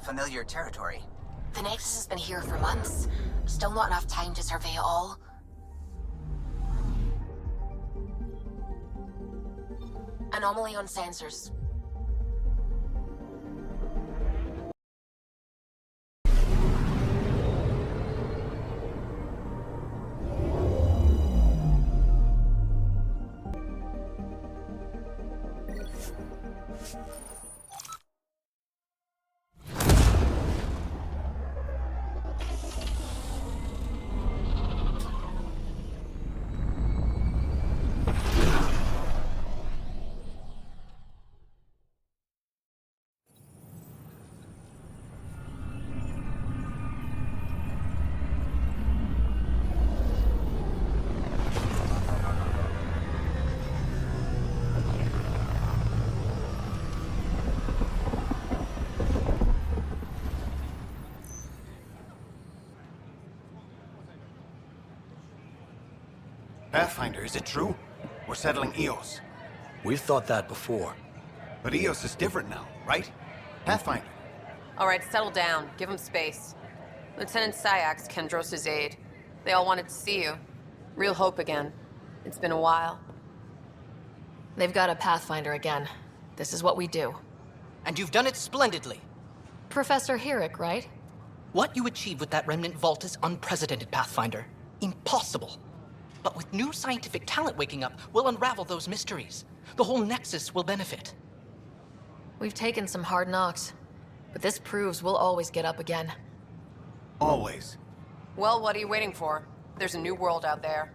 familiar territory. The Nexus has been here for months. Still not enough time to survey it all. Anomaly on sensors. Pathfinder, is it true? We're settling Eos. We've thought that before. But Eos is different now, right? Pathfinder. All right, settle down. Give him space. Lieutenant Syax, Kendros' aide. They all wanted to see you. Real hope again. It's been a while. They've got a Pathfinder again. This is what we do. And you've done it splendidly. Professor Herrick, right? What you achieved with that remnant vault is unprecedented, Pathfinder. Impossible. But with new scientific talent waking up, we'll unravel those mysteries. The whole Nexus will benefit. We've taken some hard knocks, but this proves we'll always get up again. Always. Well, what are you waiting for? There's a new world out there.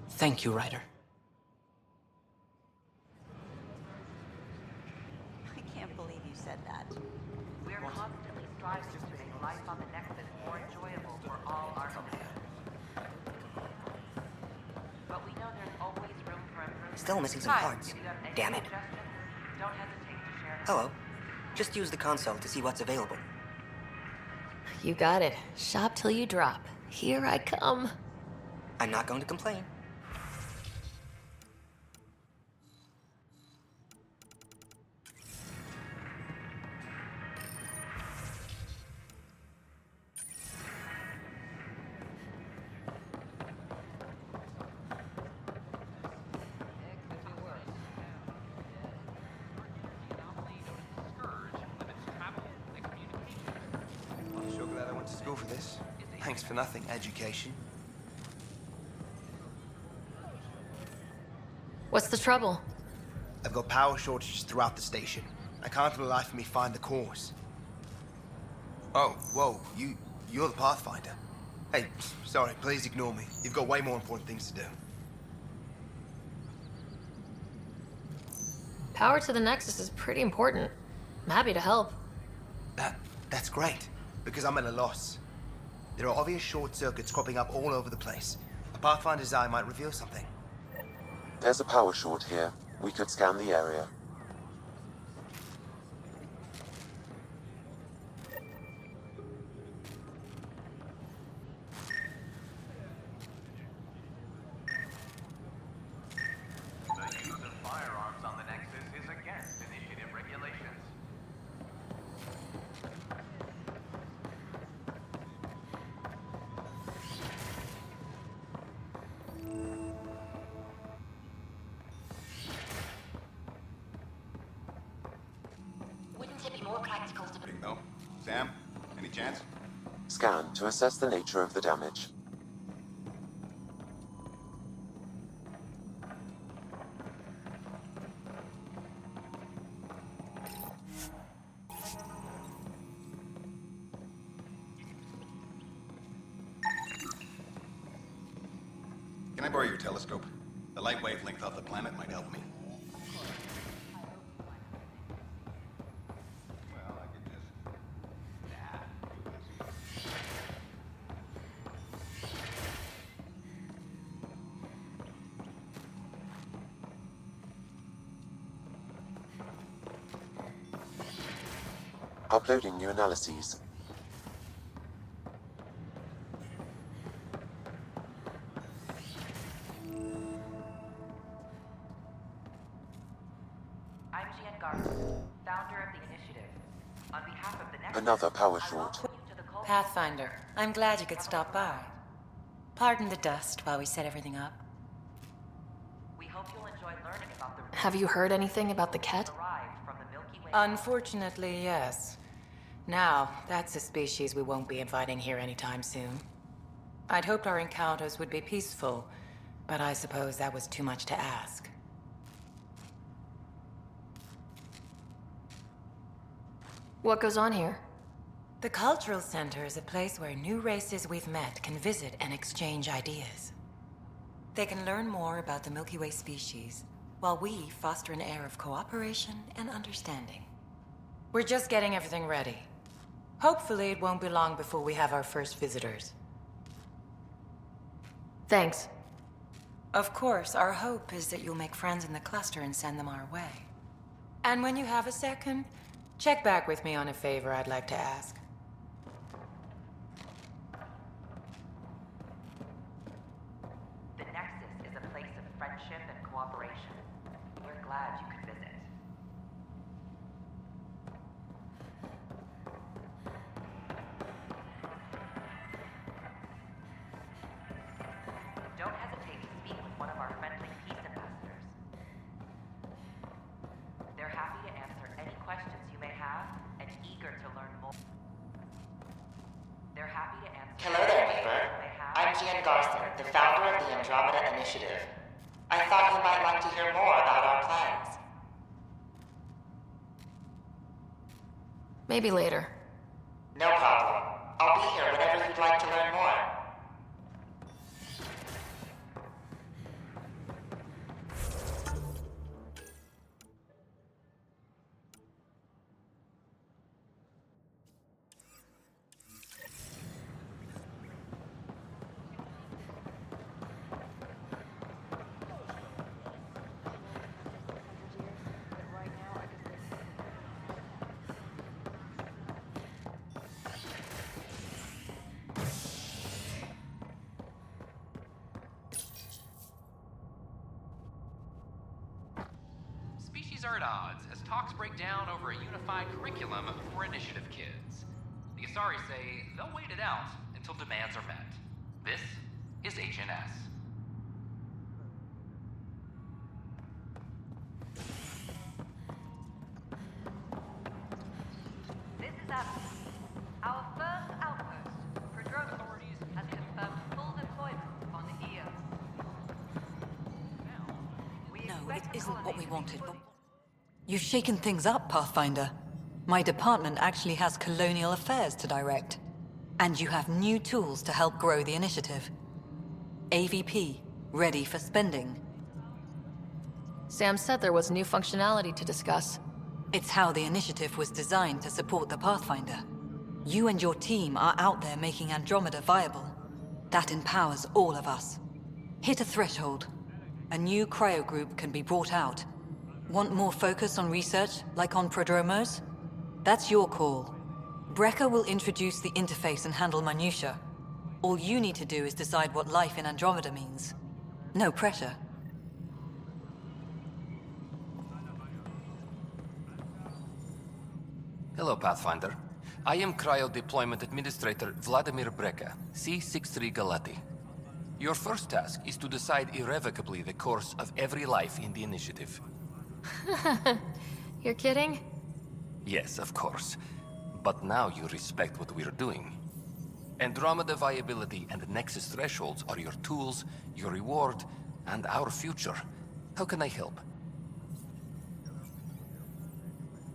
Thank you, Ryder. I can't believe you said that. We're constantly striving to make life on the Nexus more enjoyable for all our owners. But we know there's always room for improvement. Still missing some parts. If you have any Damn it. suggestions, don't hesitate to share them. Hello. Just use the console to see what's available. You got it. Shop till you drop. Here I come. I'm not going to complain. Sure glad I went to school for this. Thanks for nothing, education. What's the trouble? I've got power shortages throughout the station. I can't for the life of me find the cause. Oh, whoa, you're the Pathfinder. Hey, sorry, please ignore me. You've got way more important things to do. Power to the Nexus is pretty important. I'm happy to help. That's great, because I'm at a loss. There are obvious short circuits cropping up all over the place. A Pathfinder's eye might reveal something. There's a power short here. We could scan the area. The use of firearms on the Nexus is against initiative regulations. Wouldn't it be more practical to... No? Sam? Any chance? Scan to assess the nature of the damage. Can I borrow your telescope? The light wavelength of the planet might help me. Well, I could just... Uploading new analyses. I'm Jan Garth, founder of the initiative. On behalf of the Another power short. Pathfinder, I'm glad you could stop by. Pardon the dust while we set everything up. We hope you'll enjoy learning about the Have you heard anything about the Ket? arrived from the Milky Way. Unfortunately, yes. Now, that's a species we won't be inviting here anytime soon. I'd hoped our encounters would be peaceful, but I suppose that was too much to ask. What goes on here? The Cultural Center is a place where new races we've met can visit and exchange ideas. They can learn more about the Milky Way species, while we foster an air of cooperation and understanding. We're just getting everything ready. Hopefully, it won't be long before we have our first visitors. Thanks. Of course, our hope is that you'll make friends in the cluster and send them our way. And when you have a second, check back with me on a favor I'd like to ask. The Nexus is a place of friendship and cooperation. We're glad you could visit. Don't hesitate to speak with one of our friendly peace ambassadors. They're happy to answer any questions you may have and eager to learn more. They're happy to answer. Hello there, Beaver. I'm Gian Garson, the founder of the Andromeda Initiative. I thought you might like to hear more about our plans. Maybe later. No problem. I'll be here whenever you'd like to learn more. Species are at odds as talks break down over a unified curriculum for initiative kids. The Asari say they'll wait it out until demands are met. This is HNS. This is Abby. Our first outpost, Prodrome authorities, has confirmed full deployment on Eos. No, it isn't what we wanted, but... You've shaken things up, Pathfinder. My department actually has colonial affairs to direct. And you have new tools to help grow the initiative. AVP, ready for spending. Sam said there was new functionality to discuss. It's how the initiative was designed to support the Pathfinder. You and your team are out there making Andromeda viable. That empowers all of us. Hit a threshold. A new cryo group can be brought out. Want more focus on research, like on Prodromos? That's your call. Brecker will introduce the interface and handle minutiae. All you need to do is decide what life in Andromeda means. No pressure. Hello, Pathfinder. I am Cryo Deployment Administrator Vladimir Brecker, C-63 Galati. Your first task is to decide irrevocably the course of every life in the initiative. You're kidding? Yes, of course. But now you respect what we're doing. Andromeda viability and Nexus thresholds are your tools, your reward, and our future. How can I help?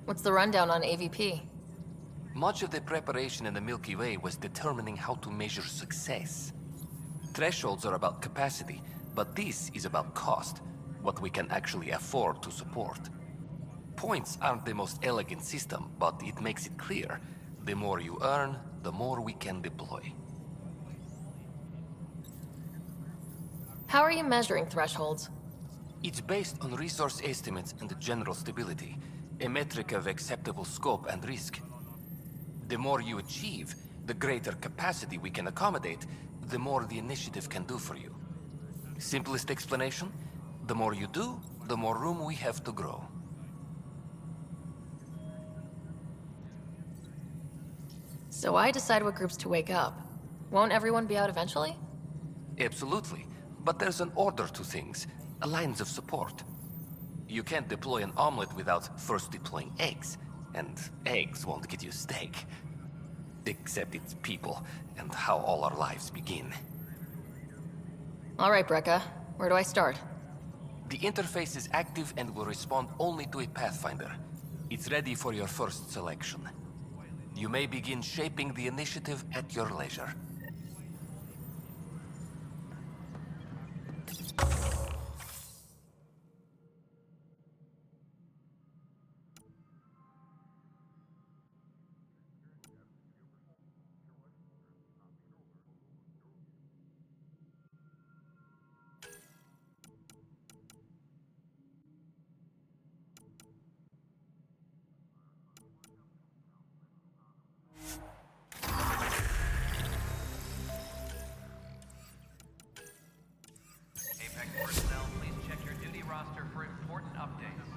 What's the rundown on AVP? Much of the preparation in the Milky Way was determining how to measure success. Thresholds are about capacity, but this is about cost, what we can actually afford to support. Points aren't the most elegant system, but it makes it clear. The more you earn, the more we can deploy. How are you measuring thresholds? It's based on resource estimates and general stability, a metric of acceptable scope and risk. The more you achieve, the greater capacity we can accommodate, the more the initiative can do for you. Simplest explanation? The more you do, the more room we have to grow. So I decide what groups to wake up. Won't everyone be out eventually? Absolutely. But there's an order to things, lines of support. You can't deploy an omelet without first deploying eggs, and eggs won't get you steak. Except it's people, and how all our lives begin. All right, Brekka. Where do I start? The interface is active and will respond only to a Pathfinder. It's ready for your first selection. You may begin shaping the initiative at your leisure. Apex personnel, please check your duty roster for important updates.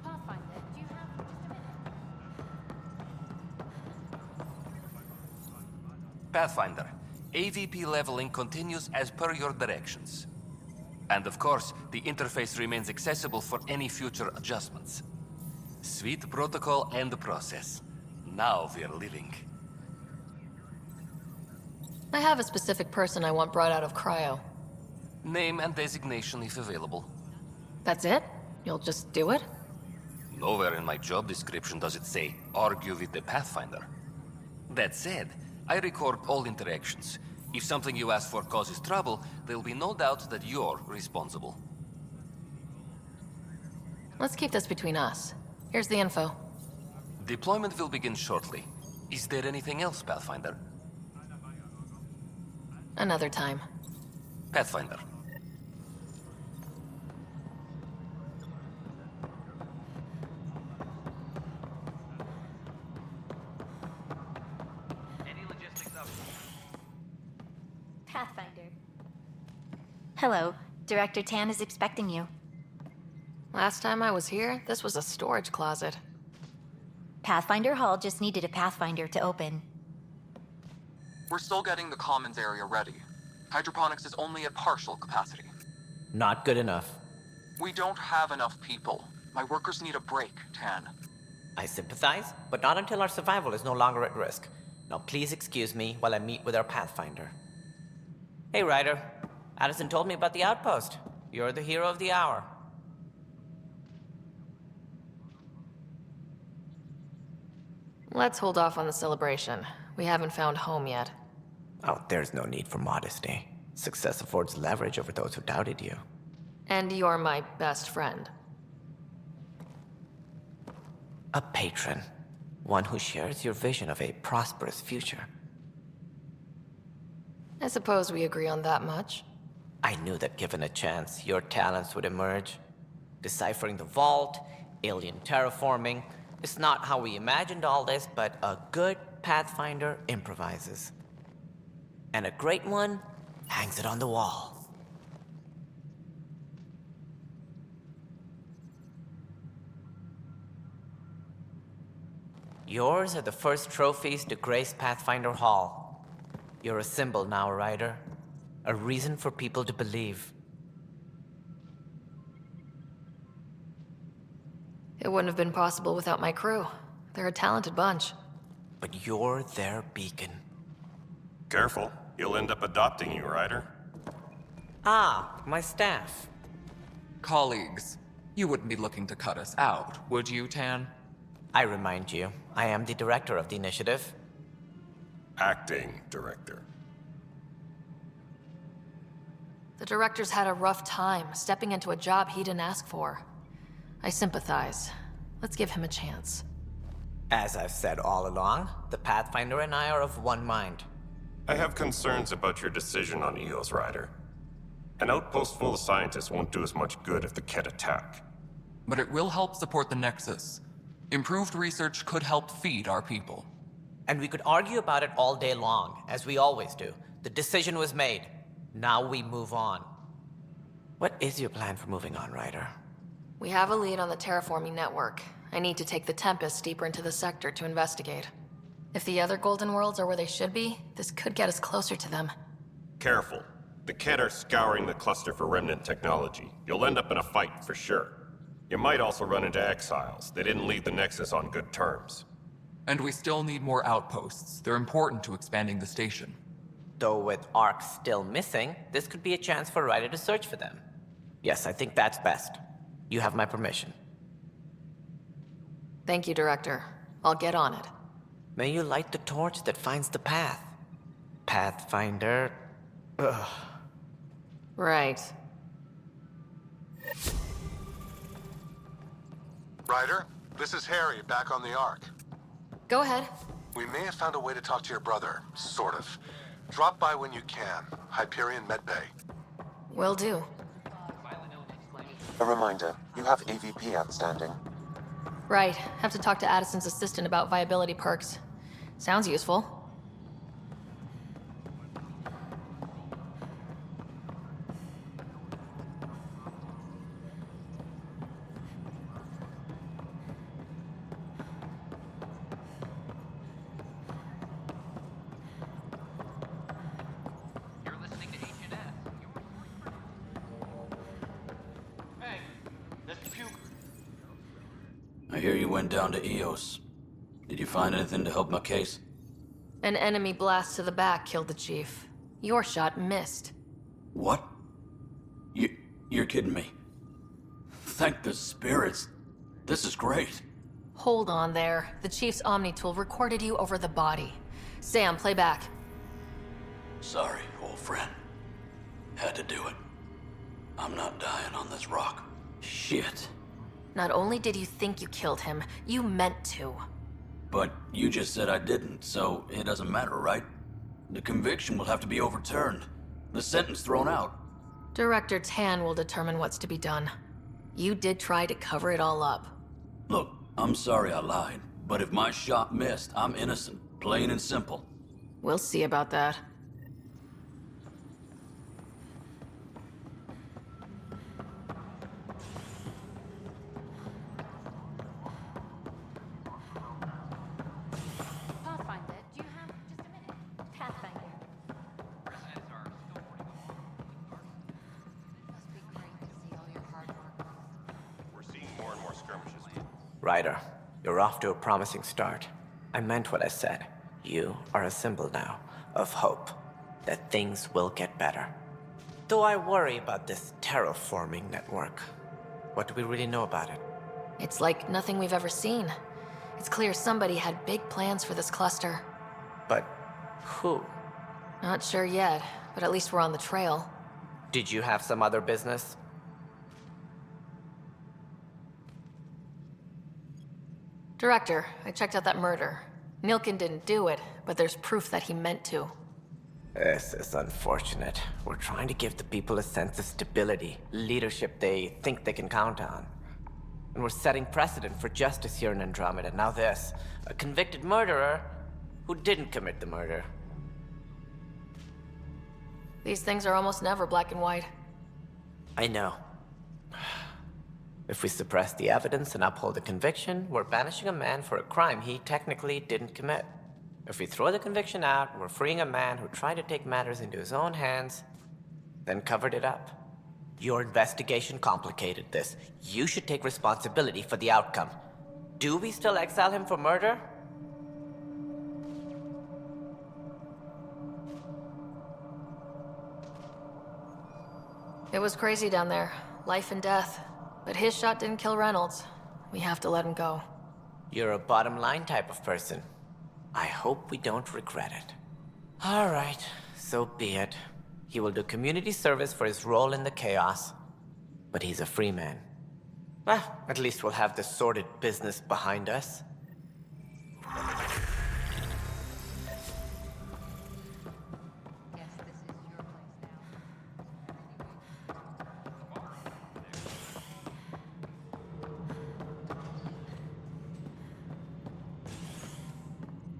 Pathfinder, do you have just a minute? Pathfinder, AVP leveling continues as per your directions. And of course, the interface remains accessible for any future adjustments. Sweet protocol and process. Now we're living. I have a specific person I want brought out of cryo. Name and designation if available. That's it? You'll just do it? Nowhere in my job description does it say, argue with the Pathfinder. That said, I record all interactions. If something you ask for causes trouble, there'll be no doubt that you're responsible. Let's keep this between us. Here's the info. Deployment will begin shortly. Is there anything else, Pathfinder? Another time. Pathfinder. Any logistics up? Pathfinder. Hello. Director Tan is expecting you. Last time I was here, this was a storage closet. Pathfinder Hall just needed a Pathfinder to open. We're still getting the commons area ready. Hydroponics is only at partial capacity. Not good enough. We don't have enough people. My workers need a break, Tan. I sympathize, but not until our survival is no longer at risk. Now please excuse me while I meet with our Pathfinder. Hey, Ryder. Addison told me about the outpost. You're the hero of the hour. Let's hold off on the celebration. We haven't found home yet. Oh, there's no need for modesty. Success affords leverage over those who doubted you. And you're my best friend. A patron. One who shares your vision of a prosperous future. I suppose we agree on that much. I knew that given a chance, your talents would emerge. Deciphering the vault, alien terraforming. It's not how we imagined all this, but a good Pathfinder improvises. And a great one hangs it on the wall. Yours are the first trophies to grace Pathfinder Hall. You're a symbol now, Ryder. A reason for people to believe. It wouldn't have been possible without my crew. They're a talented bunch. But you're their beacon. Careful. You'll end up adopting you, Ryder. Ah, my staff. Colleagues, you wouldn't be looking to cut us out, would you, Tan? I remind you, I am the director of the initiative. Acting director. The director's had a rough time stepping into a job he didn't ask for. I sympathize. Let's give him a chance. As I've said all along, the Pathfinder and I are of one mind. I have concerns about your decision on EOS, Ryder. An outpost full of scientists won't do us much good if the Kett attack. But it will help support the Nexus. Improved research could help feed our people. And we could argue about it all day long, as we always do. The decision was made. Now we move on. What is your plan for moving on, Ryder? We have a lead on the terraforming network. I need to take the Tempest deeper into the sector to investigate. If the other Golden Worlds are where they should be, this could get us closer to them. Careful. The Kett are scouring the cluster for remnant technology. You'll end up in a fight for sure. You might also run into exiles. They didn't leave the Nexus on good terms. And we still need more outposts. They're important to expanding the station. Though with Ark still missing, this could be a chance for Ryder to search for them. Yes, I think that's best. You have my permission. Thank you, Director. I'll get on it. May you light the torch that finds the path. Pathfinder... Ugh. Right. Ryder, this is Harry, back on the Ark. Go ahead. We may have found a way to talk to your brother, sort of. Drop by when you can. Hyperion Medbay. Will do. A reminder, you have AVP outstanding. Right. Have to talk to Addison's assistant about viability perks. Sounds useful. I hear you went down to EOS. Did you find anything to help my case? An enemy blast to the back killed the chief. Your shot missed. What? You're kidding me. Thank the spirits. This is great. Hold on there. The chief's Omni tool recorded you over the body. Sam, play back. Sorry, old friend. Had to do it. I'm not dying on this rock. Shit. Not only did you think you killed him, you meant to. But you just said I didn't, so it doesn't matter, right? The conviction will have to be overturned. The sentence thrown out. Director Tan will determine what's to be done. You did try to cover it all up. Look, I'm sorry I lied, but if my shot missed, I'm innocent. Plain and simple. We'll see about that. Pathfinder, do you have just a minute? Pathfinder. Must be great to see all your hard work. We're seeing more and more skirmishes. Ryder, you're off to a promising start. I meant what I said. You are a symbol now of hope that things will get better. Though I worry about this terraforming network. What do we really know about it? It's like nothing we've ever seen. It's clear somebody had big plans for this cluster. But who? Not sure yet, but at least we're on the trail. Did you have some other business? Director, I checked out that murder. Nilkin didn't do it, but there's proof that he meant to. This is unfortunate. We're trying to give the people a sense of stability, leadership they think they can count on. And we're setting precedent for justice here in Andromeda. Now this, a convicted murderer who didn't commit the murder. These things are almost never black and white. I know. If we suppress the evidence and uphold the conviction, we're banishing a man for a crime he technically didn't commit. If we throw the conviction out, we're freeing a man who tried to take matters into his own hands, then covered it up. Your investigation complicated this. You should take responsibility for the outcome. Do we still exile him for murder? It was crazy down there. Life and death. But his shot didn't kill Reynolds. We have to let him go. You're a bottom line type of person. I hope we don't regret it. All right, so be it. He will do community service for his role in the chaos. But he's a free man. Well, at least we'll have the sordid business behind us.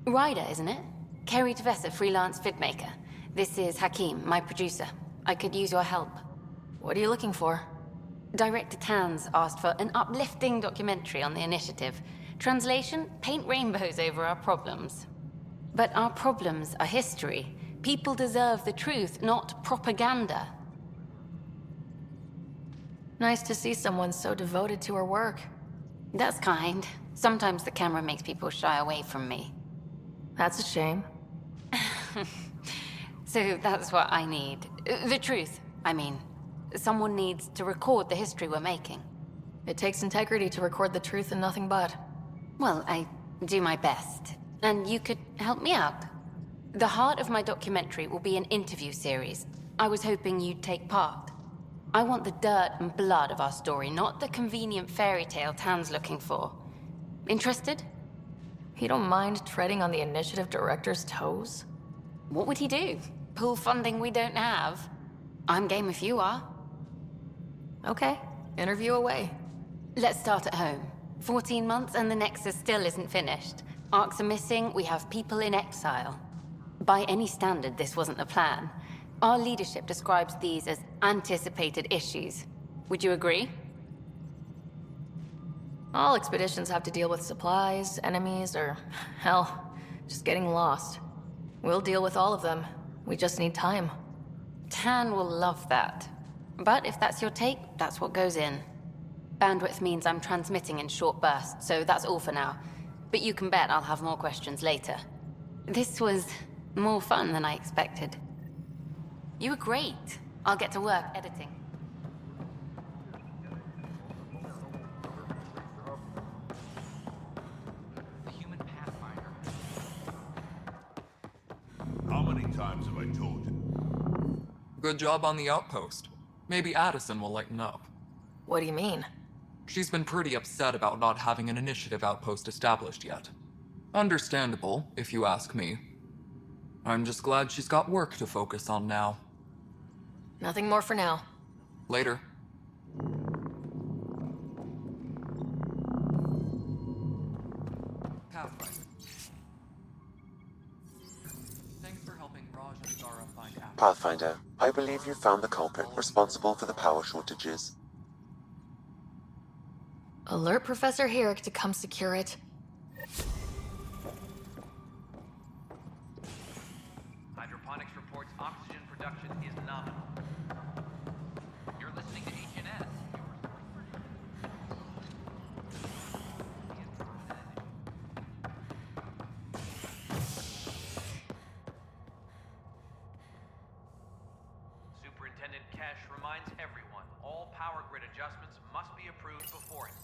Ryder, isn't it? Kerry Tvessa, freelance filmmaker. This is Hakim, my producer. I could use your help. What are you looking for? Director Tans asked for an uplifting documentary on the initiative. Translation, paint rainbows over our problems. But our problems are history. People deserve the truth, not propaganda. Nice to see someone so devoted to her work. That's kind. Sometimes the camera makes people shy away from me. That's a shame. So that's what I need. The truth, I mean. Someone needs to record the history we're making. It takes integrity to record the truth and nothing but. Well, I do my best. And you could help me out. The heart of my documentary will be an interview series. I was hoping you'd take part. I want the dirt and blood of our story, not the convenient fairy tale Tan's looking for. Interested? You don't mind treading on the initiative director's toes? What would he do? Pull funding we don't have? I'm game if you are. Okay, interview away. Let's start at home. 14 months and the Nexus still isn't finished. Arcs are missing, we have people in exile. By any standard, this wasn't the plan. Our leadership describes these as anticipated issues. Would you agree? All expeditions have to deal with supplies, enemies, or, hell, just getting lost. We'll deal with all of them. We just need time. Tan will love that. But if that's your take, that's what goes in. Bandwidth means I'm transmitting in short bursts, so that's all for now. But you can bet I'll have more questions later. This was more fun than I expected. You were great. I'll get to work editing. How many times have I told you? Good job on the outpost. Maybe Addison will lighten up. What do you mean? She's been pretty upset about not having an initiative outpost established yet. Understandable, if you ask me. I'm just glad she's got work to focus on now. Nothing more for now. Later. Pathfinder. Thanks for helping Raj and Zara find out. Pathfinder, I believe you found the culprit responsible for the power shortages. Alert Professor Herrick to come secure it. Hydroponics reports oxygen production is nominal. You're listening to HNS. Superintendent Cash reminds everyone, all power grid adjustments must be approved beforehand.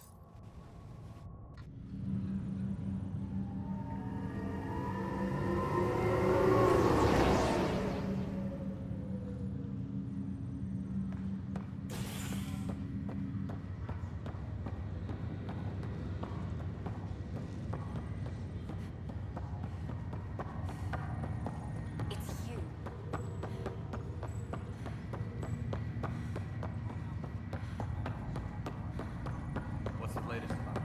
What's the latest about me?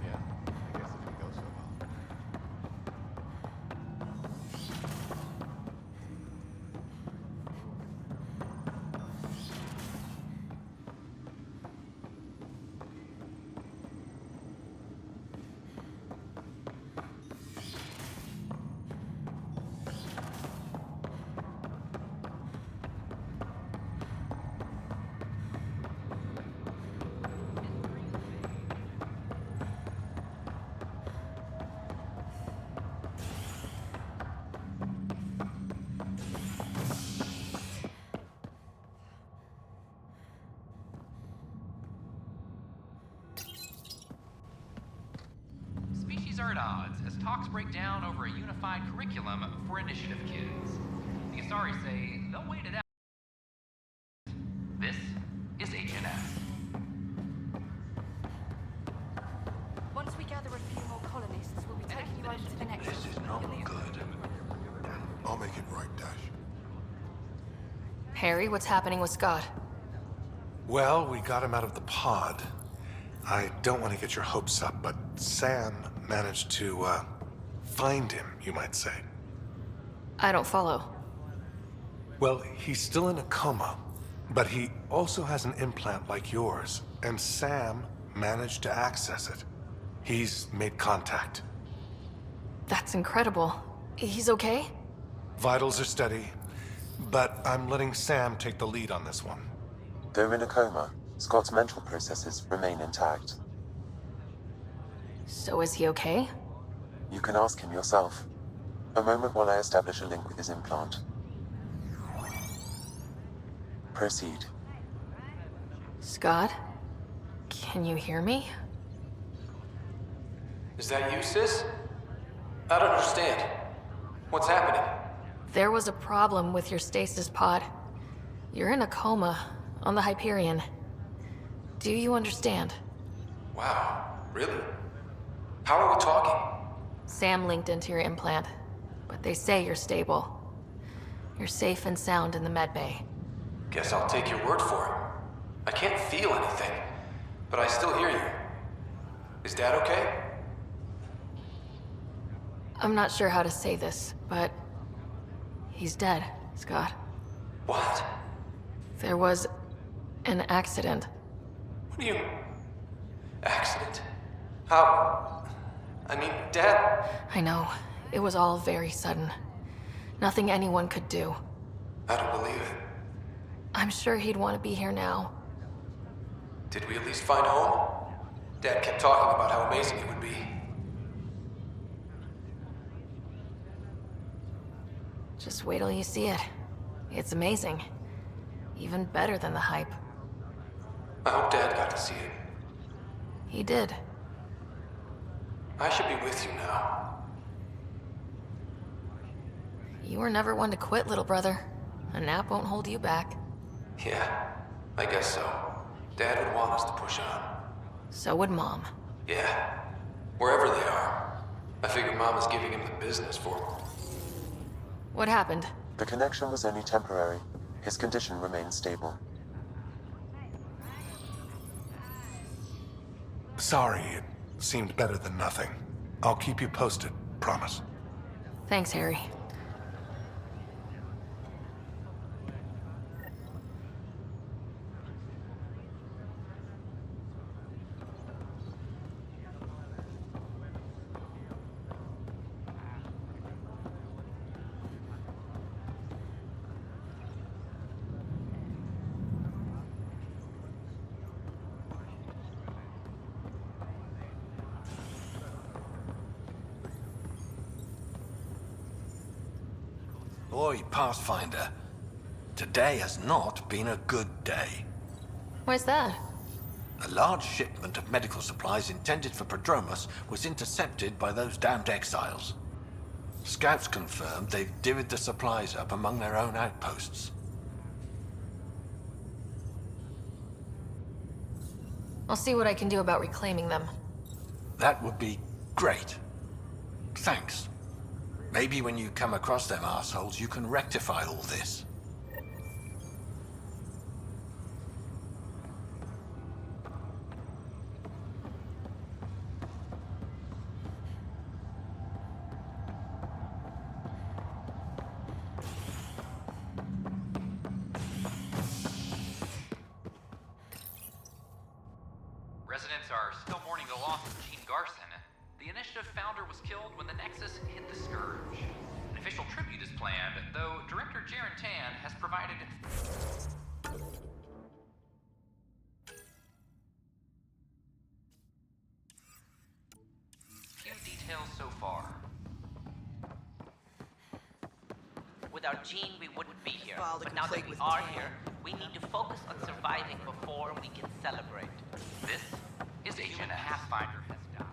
Yeah, I guess it didn't go so well. Species are at odds as talks break down over a unified curriculum for initiative kids. The Asari say they'll wait it out. This is HNS. Once we gather a few more colonists, we'll be taking you over to the next. This is not good. I'll make it right, Dash. Harry, what's happening with Scott? Well, we got him out of the pod. I don't want to get your hopes up, but Sam managed to, Find him, you might say. I don't follow. Well, he's still in a coma, but he also has an implant like yours, and Sam managed to access it. He's made contact. That's incredible. He's okay? Vitals are steady, but I'm letting Sam take the lead on this one. Though in a coma, Scott's mental processes remain intact. So is he okay? You can ask him yourself. A moment while I establish a link with his implant. Proceed. Scott? Can you hear me? Is that you, sis? I don't understand. What's happening? There was a problem with your stasis pod. You're in a coma on the Hyperion. Do you understand? Wow, really? How are we talking? Sam linked into your implant, but they say you're stable. You're safe and sound in the medbay. Guess I'll take your word for it. I can't feel anything, but I still hear you. Is Dad okay? I'm not sure how to say this, but he's dead, Scott. What? There was an accident. What do you... Accident? How... I mean, Dad... I know. It was all very sudden. Nothing anyone could do. I don't believe it. I'm sure he'd want to be here now. Did we at least find home? Dad kept talking about how amazing it would be. Just wait till you see it. It's amazing. Even better than the hype. I hope Dad got to see it. He did. I should be with you now. You were never one to quit, little brother. A nap won't hold you back. Yeah, I guess so. Dad would want us to push on. So would Mom. Yeah, wherever they are. I figure Mom is giving him the business for him. What happened? The connection was only temporary. His condition remains stable. Sorry, it seemed better than nothing. I'll keep you posted, promise. Thanks, Harry. Boy, Pathfinder, today has not been a good day. Why's that? A large shipment of medical supplies intended for Prodromus was intercepted by those damned exiles. Scouts confirmed they've divvied the supplies up among their own outposts. I'll see what I can do about reclaiming them. That would be great. Thanks. Maybe when you come across them assholes, you can rectify all this. Residents are still mourning the loss of Gene Garson. The Initiative founder was killed when the Nexus hit the Scourge. An official tribute is planned, though Director Jaren Tan has provided... few details so far. Without Gene, we wouldn't be here. But now that we are here, we need to focus on surviving before we can celebrate. This is a human Pathfinder has died.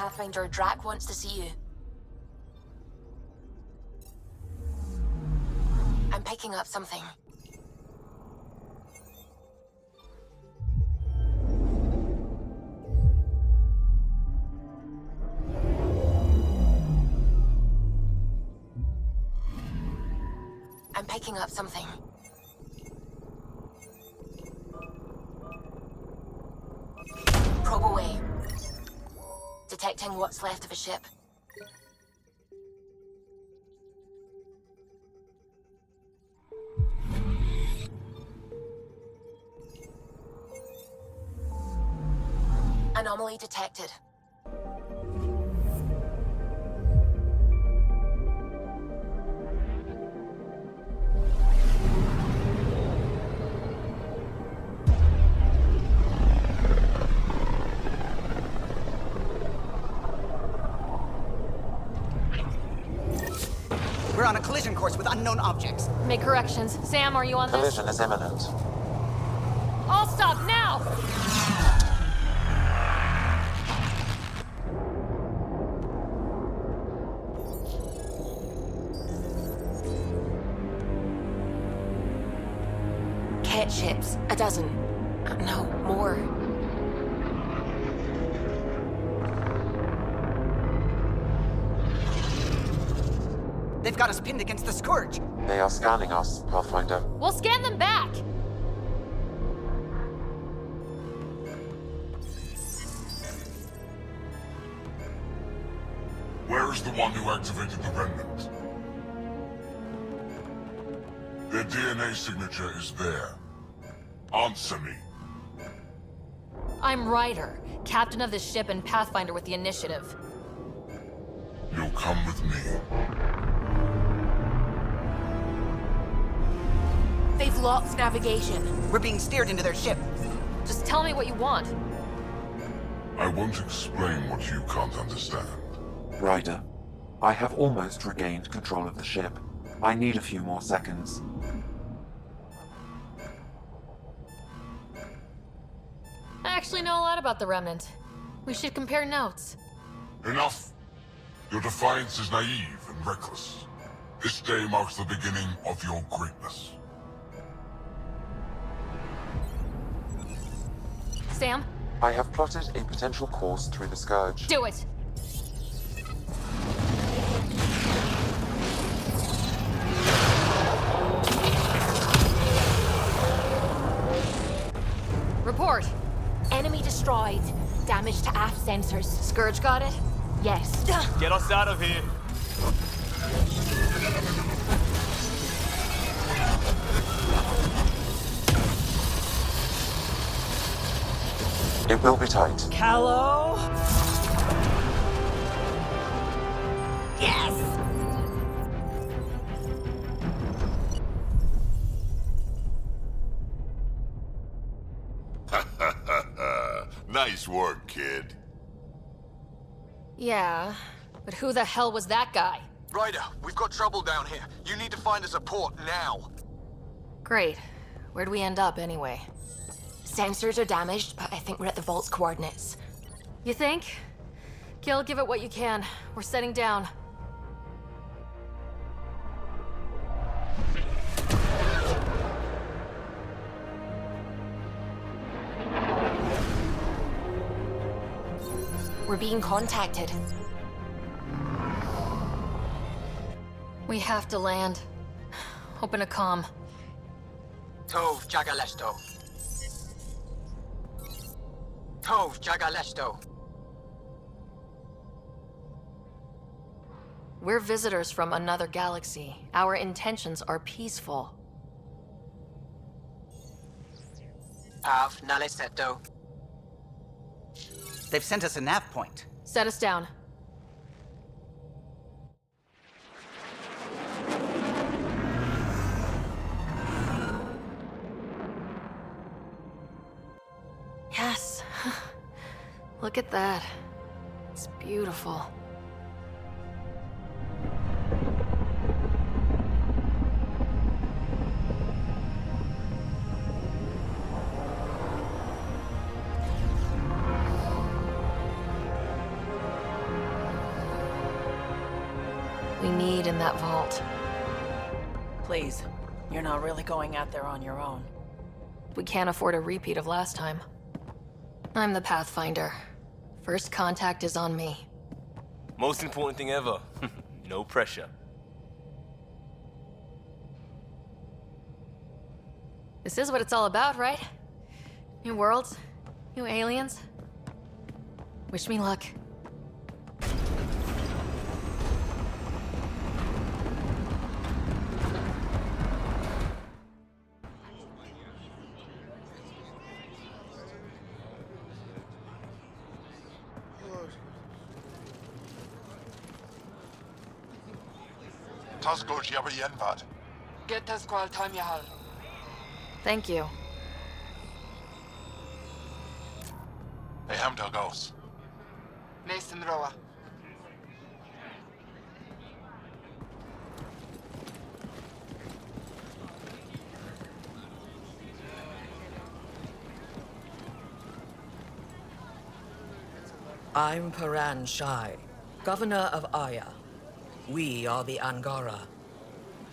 Pathfinder Drac wants to see you. I'm picking up something. I'm picking up something. Probe away. Detecting what's left of a ship. Anomaly detected. We're on a collision course with unknown objects. Make corrections. Sam, are you on this? Collision is imminent. I'll stop now! Cat ships. A dozen. No, more. They've got us pinned against the Scourge. They are scanning us, Pathfinder. We'll scan them back! Where is the one who activated the remnant? Their DNA signature is there. Answer me. I'm Ryder, captain of this ship and Pathfinder with the initiative. You'll come with me. They've lost navigation. We're being steered into their ship. Just tell me what you want. I won't explain what you can't understand. Ryder, I have almost regained control of the ship. I need a few more seconds. I actually know a lot about the Remnant. We should compare notes. Enough! Your defiance is naive and reckless. This day marks the beginning of your greatness. Sam? I have plotted a potential course through the Scourge. Do it! Report. Enemy destroyed. Damage to aft sensors. Scourge got it? Yes. Get us out of here. It will be tight. Callow? Yes! Nice work, kid. Yeah, but who the hell was that guy? Ryder, we've got trouble down here. You need to find us a port now. Great. Where'd we end up anyway? Sensors are damaged, but I think we're at the Vault's coordinates. You think? Gil, give it what you can. We're setting down. We're being contacted. We have to land. Open a comm. Tov Jagalesto. Tov Jagalesto. We're visitors from another galaxy. Our intentions are peaceful. Av Naleseto. They've sent us a nav point. Set us down. Yes. Look at that. It's beautiful. we need in that vault. Please, you're not really going out there on your own. We can't afford a repeat of last time. I'm the Pathfinder. First contact is on me. Most important thing ever. No pressure. This is what it's all about, right? New worlds, new aliens. Wish me luck. Tasgol jabber yenvad. Get the squall time yahal. Thank you. Hey, Hamdal goes. Nathan Roa. I'm Paran Shai, Governor of Aya. We are the Angara.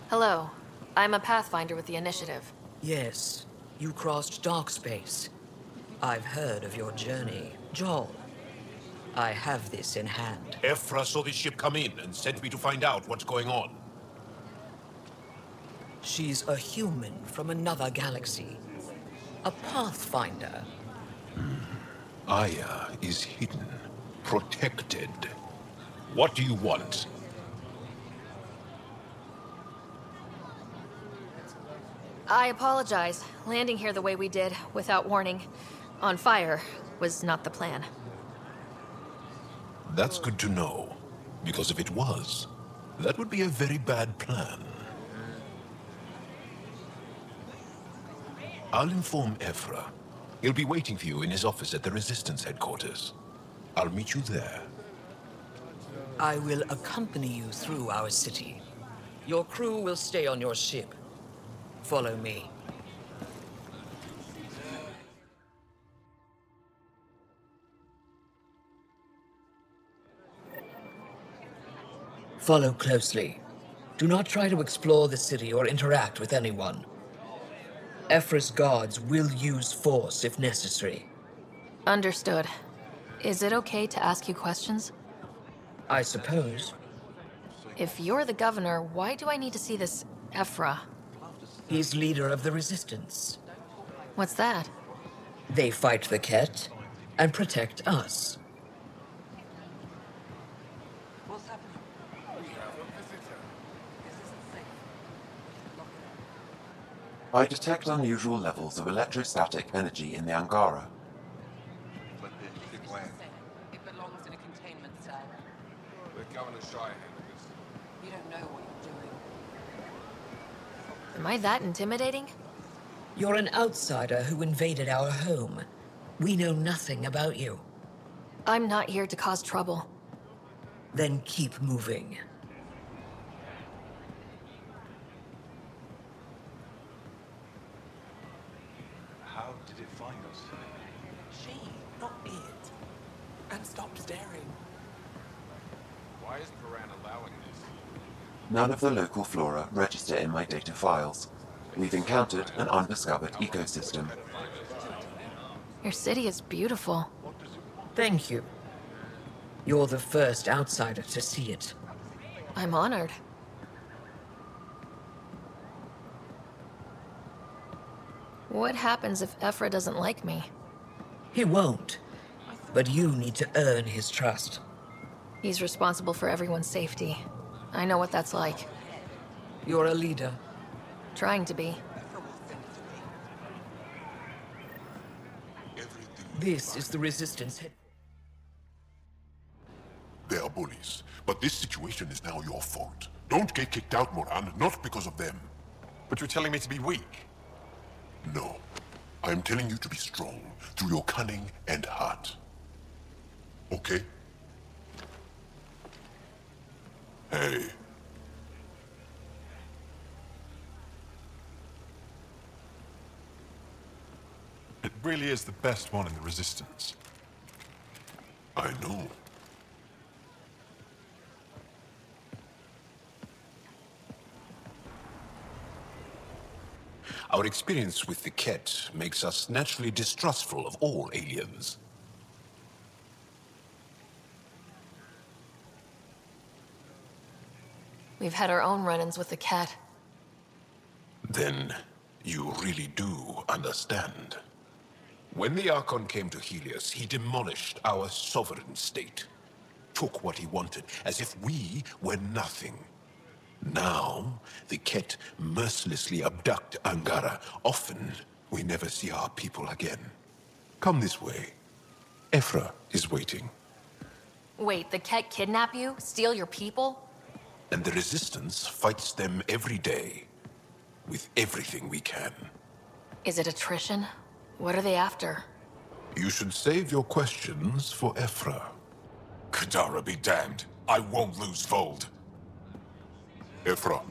Hello. I'm a Pathfinder with the Initiative. Yes, you crossed dark space. I've heard of your journey, Joel. I have this in hand. Ephra saw this ship come in and sent me to find out what's going on. She's a human from another galaxy. A Pathfinder. Aya is hidden, protected. What do you want? I apologize. Landing here the way we did, without warning, on fire, was not the plan. That's good to know. Because if it was, that would be a very bad plan. I'll inform Ephra. He'll be waiting for you in his office at the Resistance headquarters. I'll meet you there. I will accompany you through our city. Your crew will stay on your ship. Follow me. Follow closely. Do not try to explore the city or interact with anyone. Ephra's guards will use force if necessary. Understood. Is it okay to ask you questions? I suppose. If you're the governor, why do I need to see this Ephra? He's leader of the Resistance. What's that? They fight the Ket and protect us. I detect unusual levels of electrostatic energy in the Angara. It belongs in a containment cell. The Governor Shai handled this. You don't know what you're doing. Am I that intimidating? You're an outsider who invaded our home. We know nothing about you. I'm not here to cause trouble. Then keep moving. How did it find us? She, not it. And stop staring. Why is Paran allowing this? None of the local flora register in my data files. We've encountered an undiscovered ecosystem. Your city is beautiful. Thank you. You're the first outsider to see it. I'm honored. What happens if Ephra doesn't like me? He won't. But you need to earn his trust. He's responsible for everyone's safety. I know what that's like. You're a leader. Trying to be. This is the Resistance head. They are bullies, but this situation is now your fault. Don't get kicked out, Moran, not because of them. But you're telling me to be weak? No. I am telling you to be strong, through your cunning and heart. Okay? Hey. It really is the best one in the Resistance. I know. Our experience with the Ket makes us naturally distrustful of all aliens. We've had our own run-ins with the cat. Then you really do understand. When the Archon came to Helios, he demolished our sovereign state. Took what he wanted, as if we were nothing. Now, the Ket mercilessly abduct Angara. Often, we never see our people again. Come this way. Ephra is waiting. Wait, the cat kidnap you? Steal your people? And the Resistance fights them every day. With everything we can. Is it attrition? What are they after? You should save your questions for Ephra. Kadara be damned. I won't lose Voeld. Ephra,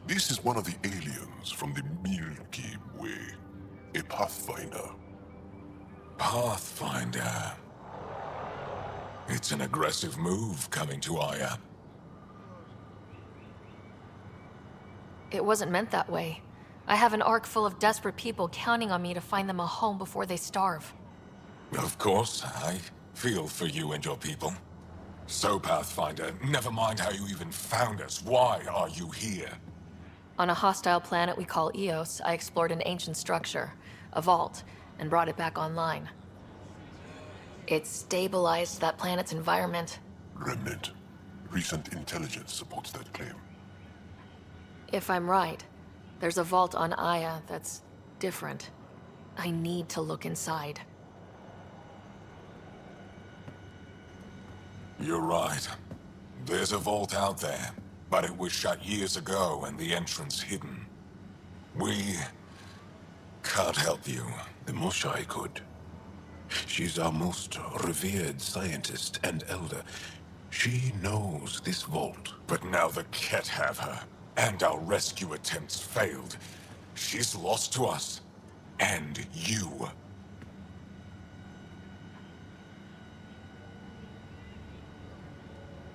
this is one of the aliens from the Milky Way. A Pathfinder. Pathfinder. It's an aggressive move coming to Aya. It wasn't meant that way. I have an ark full of desperate people counting on me to find them a home before they starve. Of course, I feel for you and your people. So, Pathfinder, never mind how you even found us. Why are you here? On a hostile planet we call Eos, I explored an ancient structure, a vault, and brought it back online. It stabilized that planet's environment. Remnant. Recent intelligence supports that claim. If I'm right, there's a vault on Aya that's different. I need to look inside. You're right. There's a vault out there, but it was shut years ago and the entrance hidden. We can't help you. The Moshai could. She's our most revered scientist and elder. She knows this vault. But now the Ket have her, and our rescue attempts failed. She's lost to us, and you.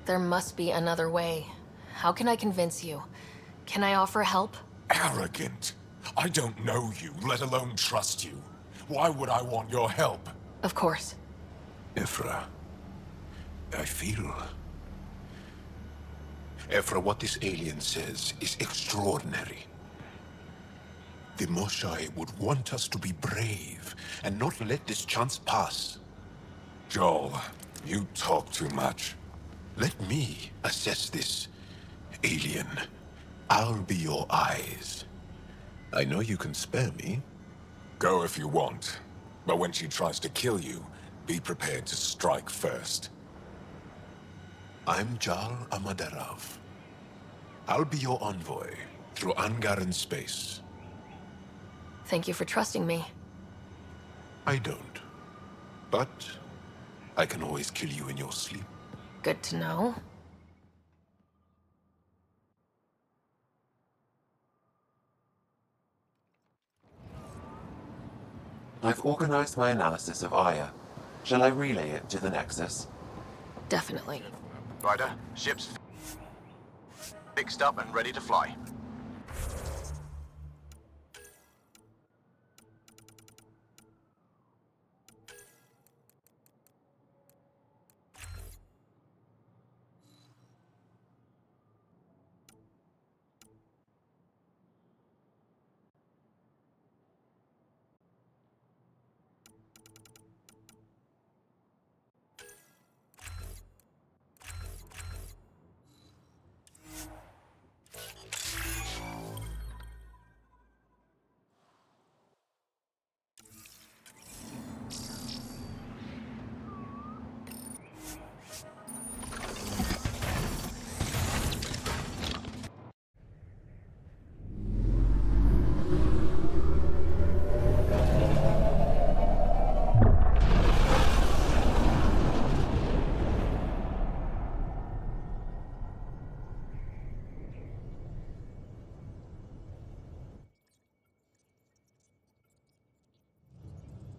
There must be another way. How can I convince you? Can I offer help? Arrogant. I don't know you, let alone trust you. Why would I want your help? Of course. Ephra, I feel... Ephra, what this alien says is extraordinary. The Moshai would want us to be brave and not let this chance pass. Joel, you talk too much. Let me assess this, alien. I'll be your eyes. I know you can spare me. Go if you want. But when she tries to kill you, be prepared to strike first. I'm Jal Amaderav. I'll be your envoy through Angaran space. Thank you for trusting me. I don't. But I can always kill you in your sleep. Good to know. I've organized my analysis of Aya. Shall I relay it to the Nexus? Definitely. Ryder, ship's fixed up and ready to fly.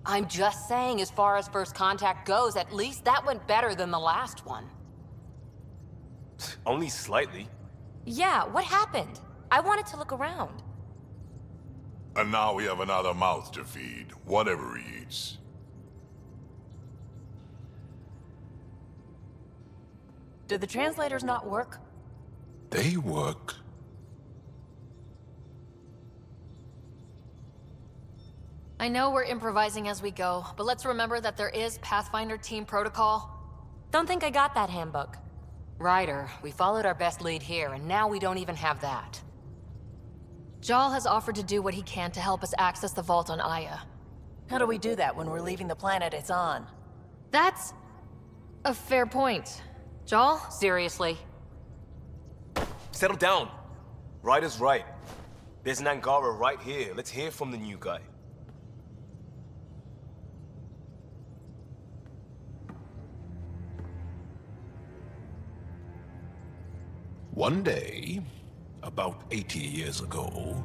I'm just saying, as far as first contact goes, at least that went better than the last one. Only slightly. Yeah, what happened? I wanted to look around. And now we have another mouth to feed, whatever he eats. Did the translators not work? They work. I know we're improvising as we go, but let's remember that there is Pathfinder team protocol. Don't think I got that handbook. Ryder, we followed our best lead here, and now we don't even have that. Jal has offered to do what he can to help us access the vault on Aya. How do we do that when we're leaving the planet it's on? That's a fair point. Jal? Seriously? Settle down. Ryder's right. There's an Angara right here. Let's hear from the new guy. One day, about 80 years ago,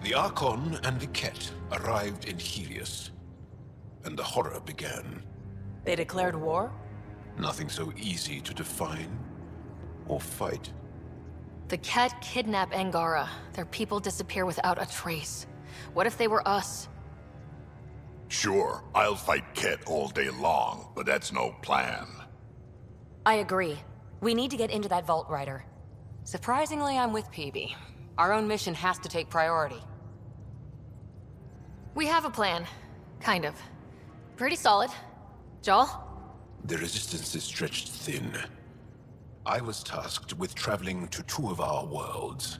the Archon and the Ket arrived in Helios, and the horror began. They declared war? Nothing so easy to define or fight. The Ket kidnap Angara. Their people disappear without a trace. What if they were us? Sure, I'll fight Ket all day long, but that's no plan. I agree. We need to get into that vault, Ryder. Surprisingly, I'm with PB. Our own mission has to take priority. We have a plan. Kind of. Pretty solid. Jal? The resistance is stretched thin. I was tasked with traveling to two of our worlds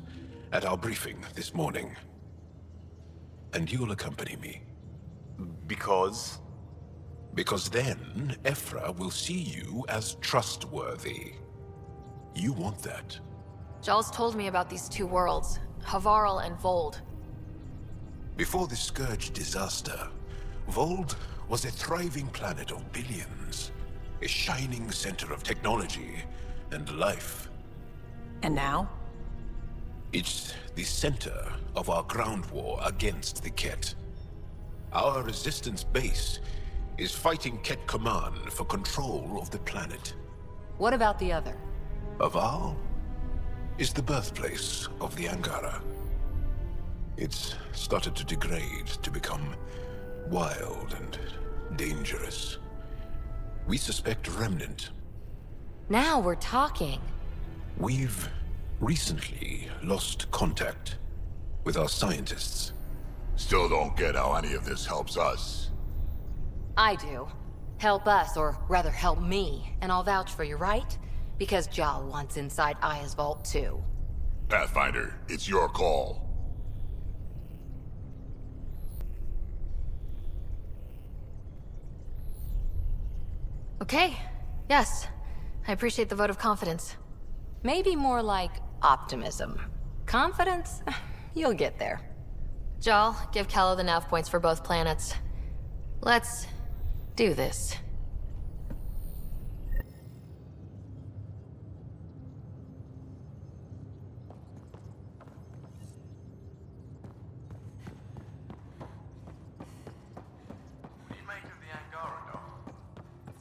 at our briefing this morning. And you'll accompany me. Because? Because then, Ephra will see you as trustworthy. You want that. Jal's told me about these two worlds, Havarl and Voeld. Before the Scourge disaster, Voeld was a thriving planet of billions. A shining center of technology and life. And now? It's the center of our ground war against the Ket. Our resistance base is fighting Ket Command for control of the planet. What about the other? Havarl is the birthplace of the Angara. It's started to degrade, to become wild and dangerous. We suspect Remnant. Now we're talking. We've recently lost contact with our scientists. Still don't get how any of this helps us. I do. Help us, or rather help me, and I'll vouch for you, right? Because Jal wants inside Aya's vault too. Pathfinder, it's your call. Okay. Yes. I appreciate the vote of confidence. Maybe more like optimism. Confidence? You'll get there. Jal, give Callow the nav points for both planets. Let's do this.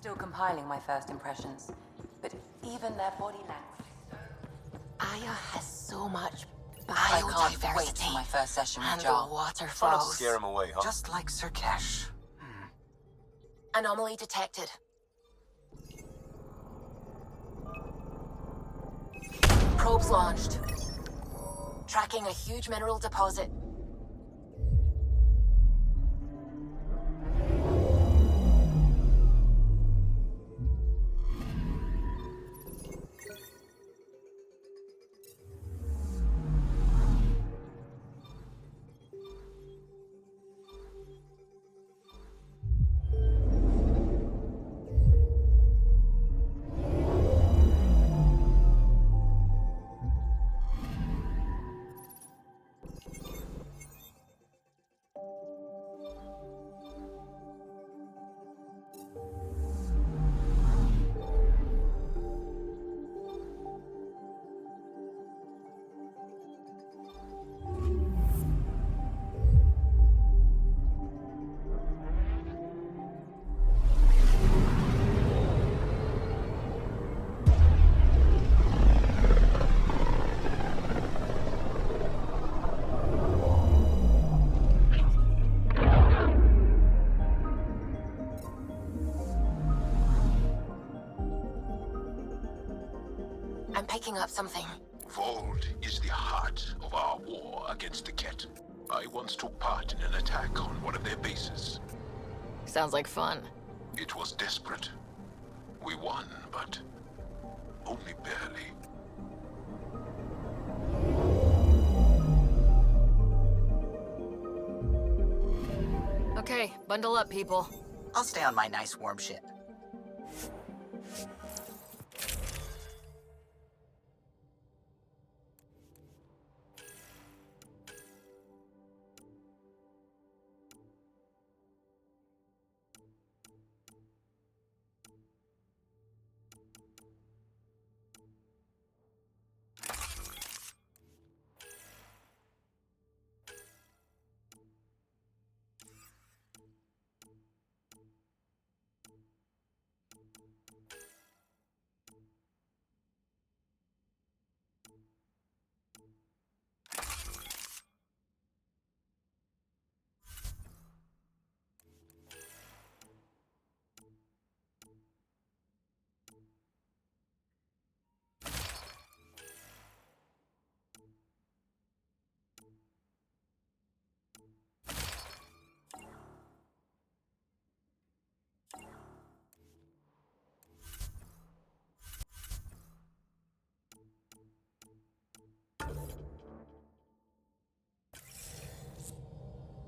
Still compiling my first impressions, but even their body language. Aya has so much I can't wait biodiversity. for my first session with And the Jar. waterfalls. Try not to scare him away, huh? Just like Sirkesh. Anomaly detected. Probes launched. Tracking a huge mineral deposit. I'm picking up something. Voeld is the heart of our war against the Ket. I once took part in an attack on one of their bases. Sounds like fun. It was desperate. We won, but only barely. Okay, bundle up, people. I'll stay on my nice warm ship.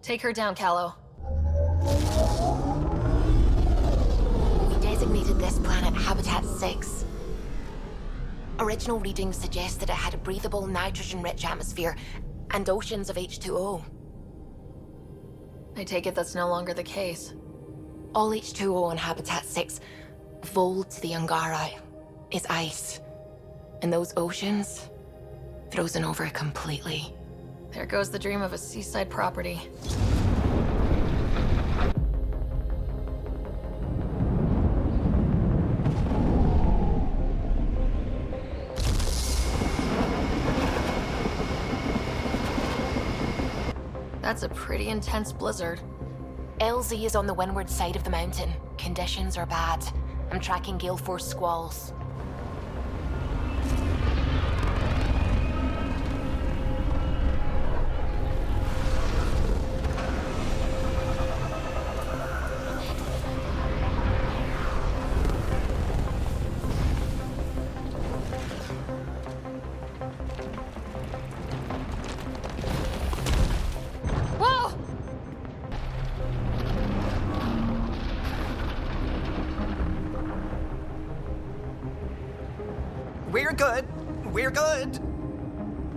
Take her down, Callow. We designated this planet Habitat 6. Original readings suggest that it had a breathable, nitrogen-rich atmosphere and oceans of H2O. I take it that's no longer the case. All H2O on Habitat 6, Voeld to the Angara, is ice. And those oceans, frozen over completely. There goes the dream of a seaside property. That's a pretty intense blizzard. LZ is on the windward side of the mountain. Conditions are bad. I'm tracking gale force squalls. We're good. We're good.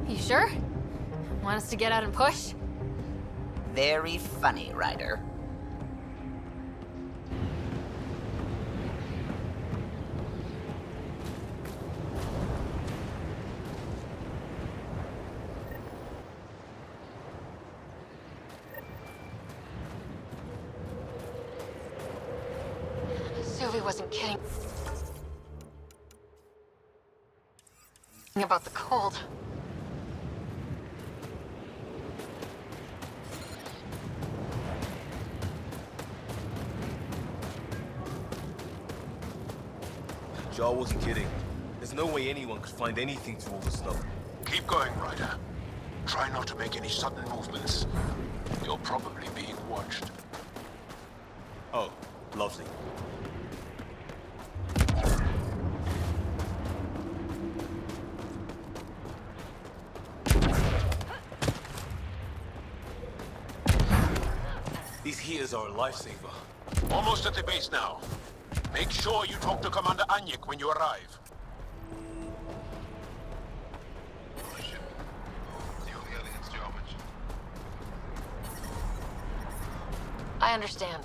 You sure? Want us to get out and push? Very funny, Ryder. Sylvie wasn't kidding about the cold. Jaw wasn't kidding. There's no way anyone could find anything through all the snow. Keep going, Ryder. Try not to make any sudden movements. You're probably being watched. Oh, lovely. These heaters are a lifesaver. Almost at the base now. Make sure you talk to Commander Anyik when you arrive. I understand.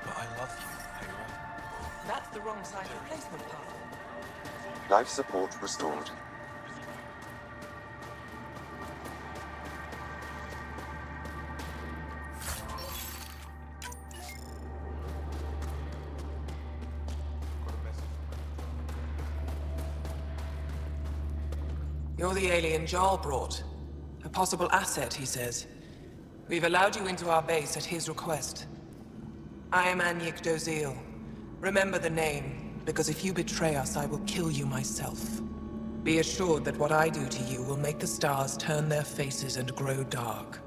But I love you, Hera. That's the wrong side replacement path. Life support restored. You're the alien Jarl brought. A possible asset, he says. We've allowed you into our base at his request. I am Anyik Dozil. Remember the name, because if you betray us, I will kill you myself. Be assured that what I do to you will make the stars turn their faces and grow dark.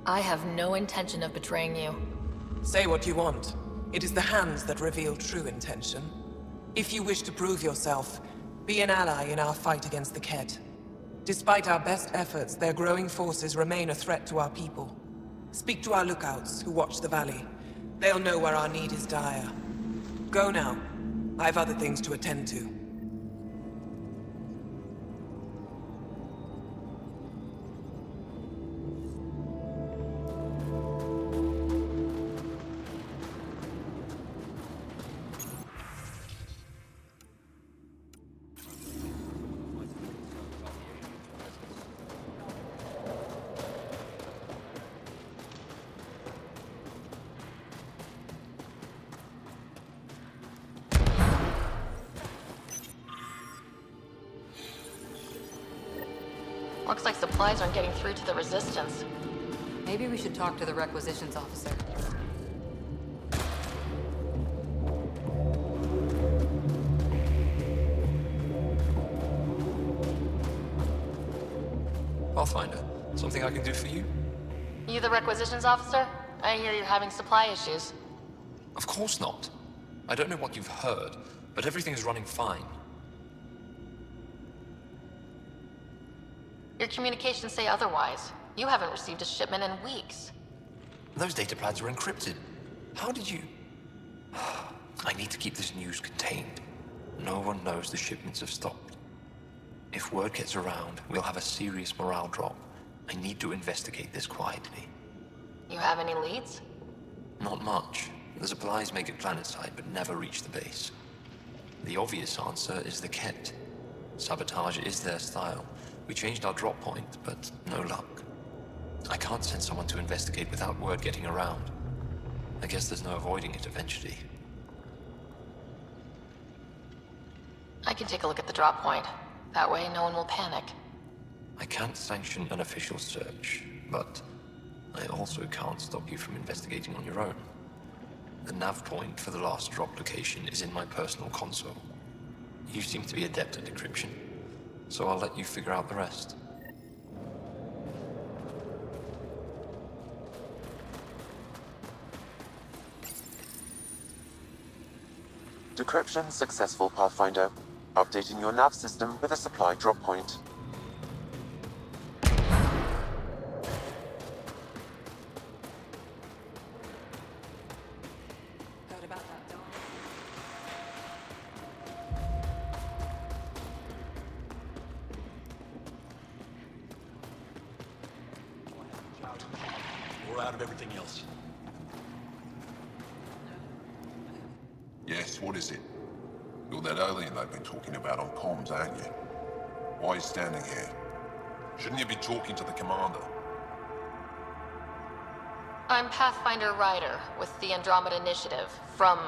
I have no intention of betraying you. Say what you want. It is the hands that reveal true intention. If you wish to prove yourself, be an ally in our fight against the Kett. Despite our best efforts, their growing forces remain a threat to our people. Speak to our lookouts, who watch the valley. They'll know where our need is dire. Go now. I have other things to attend to. Looks like supplies aren't getting through to the Resistance. Maybe we should talk to the requisitions officer. Pathfinder, something I can do for you? You the requisitions officer? I hear you're having supply issues. Of course not. I don't know what you've heard, but everything's running fine. Your communications say otherwise. You haven't received a shipment in weeks. Those data pads are encrypted. How did you... I need to keep this news contained. No one knows the shipments have stopped. If word gets around, we'll have a serious morale drop. I need to investigate this quietly. You have any leads? Not much. The supplies make it planetside, but never reach the base. The obvious answer is the Kett. Sabotage is their style. We changed our drop point, but no luck. I can't send someone to investigate without word getting around. I guess there's no avoiding it eventually. I can take a look at the drop point. That way, no one will panic. I can't sanction an official search, but I also can't stop you from investigating on your own. The nav point for the last drop location is in my personal console. You seem to be adept at decryption, so I'll let you figure out the rest. Decryption successful, Pathfinder. Updating your nav system with a supply drop point. Heard about that dog? We're out of everything else. Yes, what is it? You're that alien they've been talking about on comms, aren't you? Why are you standing here? Shouldn't you be talking to the commander? I'm Pathfinder Ryder with the Andromeda Initiative from...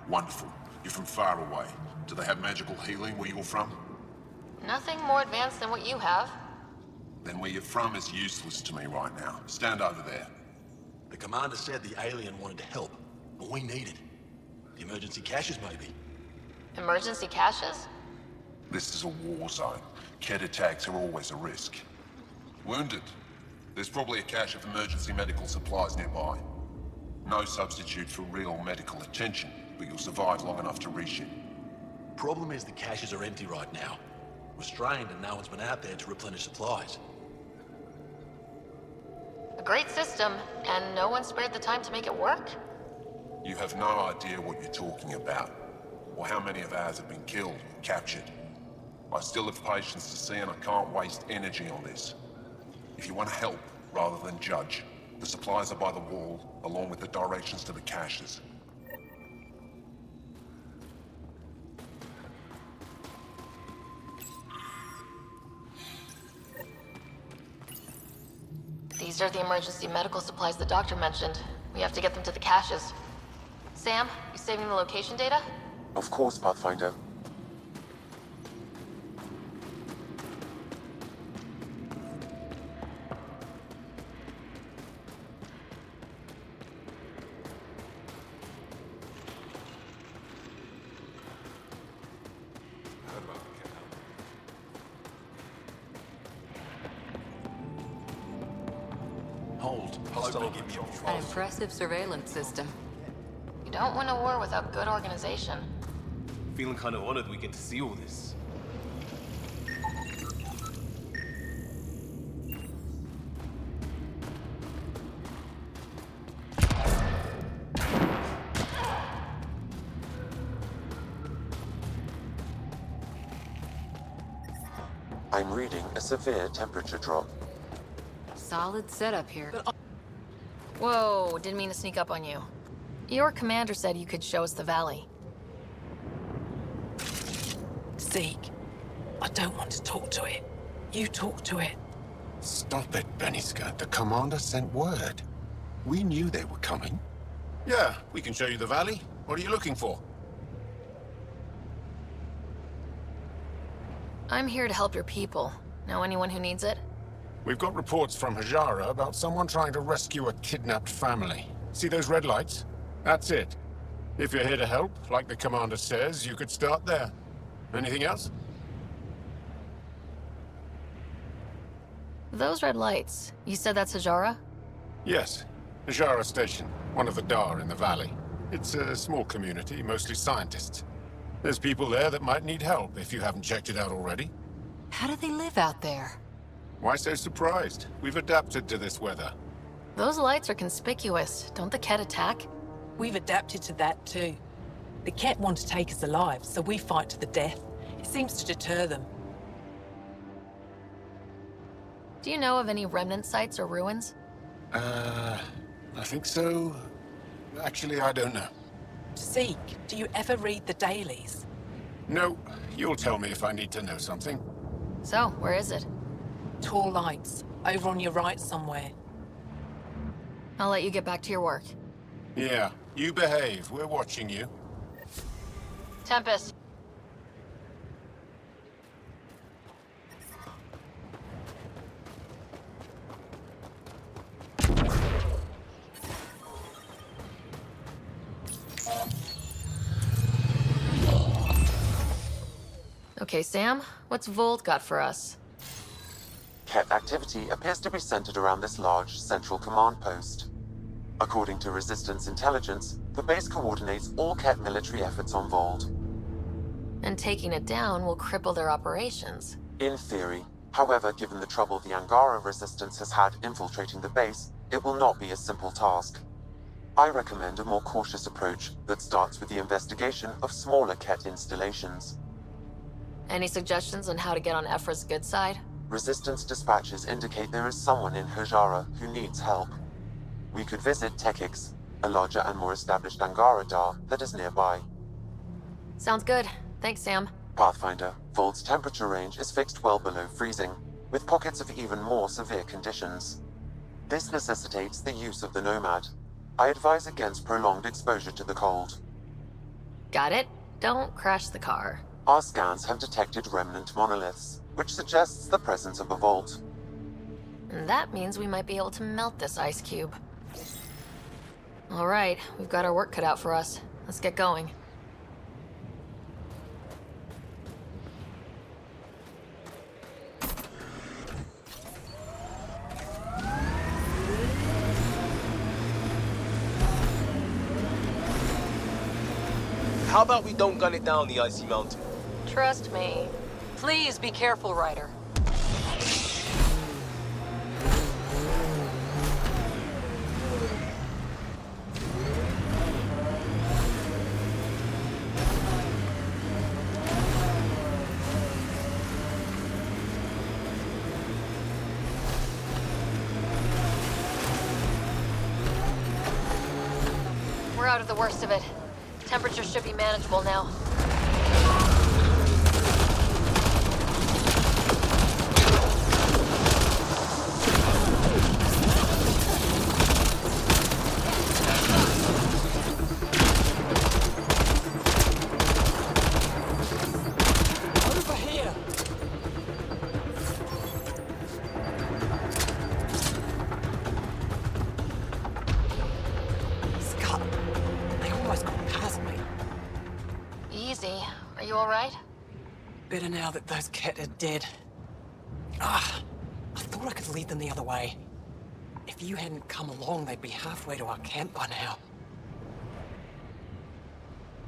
Wonderful. You're from far away. Do they have magical healing where you're from? Nothing more advanced than what you have. Then where you're from is useless to me right now. Stand over there. The commander said the alien wanted to help, but we need it. The emergency caches, maybe. Emergency caches? This is a war zone. Kett attacks are always a risk. Wounded? There's probably a cache of emergency medical supplies nearby. No substitute for real medical attention, but you'll survive long enough to reach it. Problem is the caches are empty right now. We're strained and no one's been out there to replenish supplies. A great system, and no one spared the time to make it work? You have no idea what you're talking about, or how many of ours have been killed or captured. I still have patience to see, and I can't waste energy on this. If you want to help, rather than judge, the supplies are by the wall, along with the directions to the caches. These are the emergency medical supplies the doctor mentioned. We have to get them to the caches. Sam, you saving the location data? Of course, Pathfinder. Hold. Hostile. An impressive surveillance system. You don't win a war without good organization. Feeling kind of honored we get to see all this. I'm reading a severe temperature drop. Solid setup here. Whoa, didn't mean to sneak up on you. Your commander said you could show us the valley. Zeke, I don't want to talk to it. You talk to it. Stop it, Beniska. The commander sent word. We knew they were coming. Yeah, we can show you the valley. What are you looking for? I'm here to help your people. Know anyone who needs it? We've got reports from Hajara about someone trying to rescue a kidnapped family. See those red lights? That's it. If you're here to help, like the commander says, you could start there. Anything else? Those red lights, you said that's Hajara? Yes. Hajara Station, one of the Dar in the valley. It's a small community, mostly scientists. There's people there that might need help if you haven't checked it out already. How do they live out there? Why so surprised? We've adapted to this weather. Those lights are conspicuous. Don't the Ket attack? We've adapted to that too. The Ket want to take us alive, so we fight to the death. It seems to deter them. Do you know of any remnant sites or ruins? I think so. Actually, I don't know. Zeke, do you ever read the dailies? No, you'll tell me if I need to know something. So, where is it? Tall lights, over on your right somewhere. I'll let you get back to your work. Yeah, you behave. We're watching you. Tempest. Okay, Sam, what's Voeld got for us? Ket activity appears to be centered around this large central command post. According to Resistance intelligence, the base coordinates all Ket military efforts on Voeld. And taking it down will cripple their operations. In theory. However, given the trouble the Angara Resistance has had infiltrating the base, it will not be a simple task. I recommend a more cautious approach that starts with the investigation of smaller Ket installations. Any suggestions on how to get on Ephra's good side? Resistance dispatches indicate there is someone in Hajara who needs help. We could visit Tekix, a larger and more established Angara Dar that is nearby. Sounds good. Thanks, Sam. Pathfinder, Voeld's temperature range is fixed well below freezing, with pockets of even more severe conditions. This necessitates the use of the Nomad. I advise against prolonged exposure to the cold. Got it. Don't crash the car. Our scans have detected remnant monoliths, which suggests the presence of a vault. And that means we might be able to melt this ice cube. All right, we've got our work cut out for us. Let's get going. How about we don't gun it down the icy mountain? Trust me. Please be careful, Ryder. We're out of the worst of it. Temperature should be manageable now. Over here! Scott, they almost got past me. Better now that those Ket are dead. Ah, I thought I could lead them the other way. If you hadn't come along, they'd be halfway to our camp by now.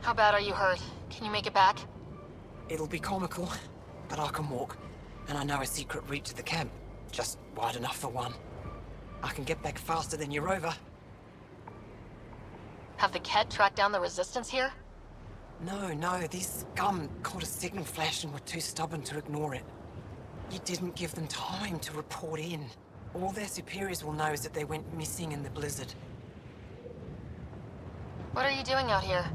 How bad are you hurt? Can you make it back? It'll be comical, but I can walk. And I know a secret route to the camp. Just wide enough for one. I can get back faster than your rover. Have the Ket tracked down the resistance here? No, these scum caught a signal flash and were too stubborn to ignore it. You didn't give them time to report in. All their superiors will know is that they went missing in the blizzard. What are you doing out here?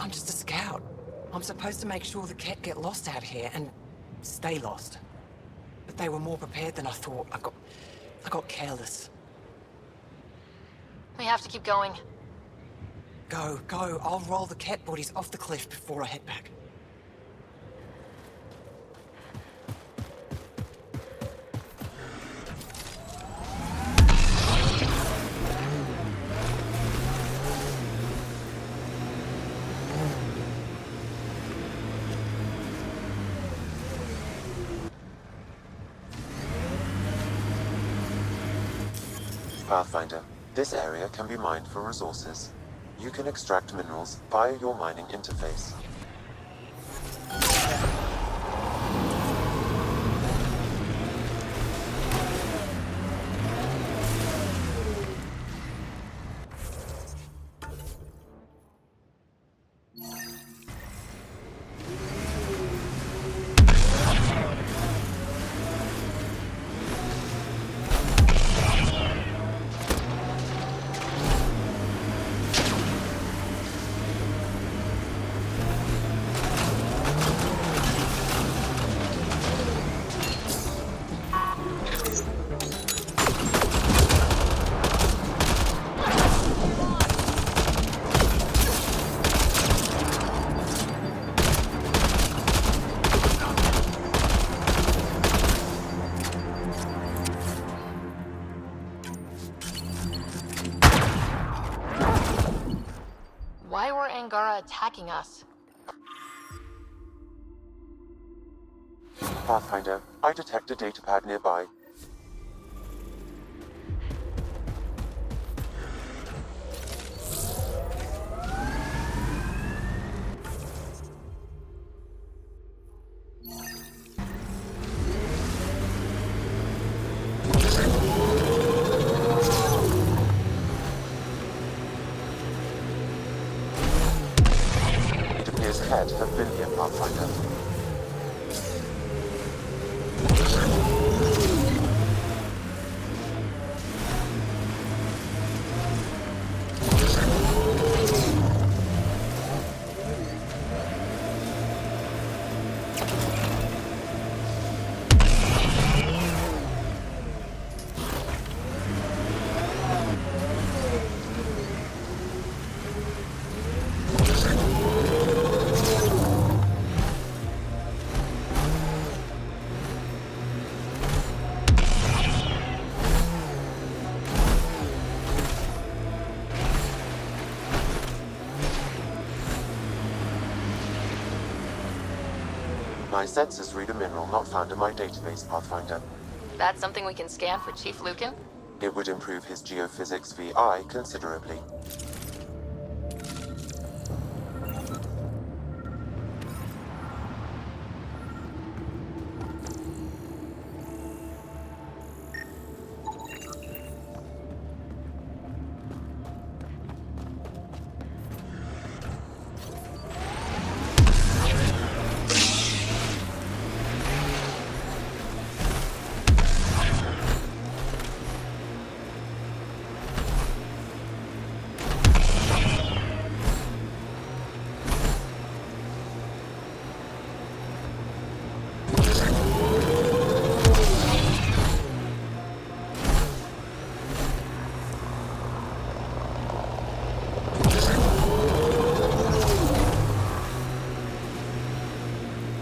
I'm just a scout. I'm supposed to make sure the Ket get lost out here and stay lost. But they were more prepared than I thought. I got careless. We have to keep going. Go. I'll roll the Ket bodies off the cliff before I head back. Pathfinder, this area can be mined for resources. You can extract minerals via your mining interface. Why were Angara attacking us? Pathfinder, I detect a datapad nearby. It appears Ket have been here, Pathfinder. My sensors read a mineral not found in my database, Pathfinder. That's something we can scan for Chief Lucan? It would improve his geophysics VI considerably.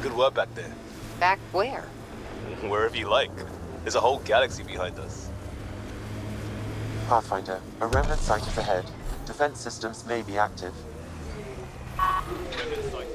Good work back there. Back where? Wherever you like. There's a whole galaxy behind us. Pathfinder, a remnant site is ahead. Defense systems may be active. Remnant sighted.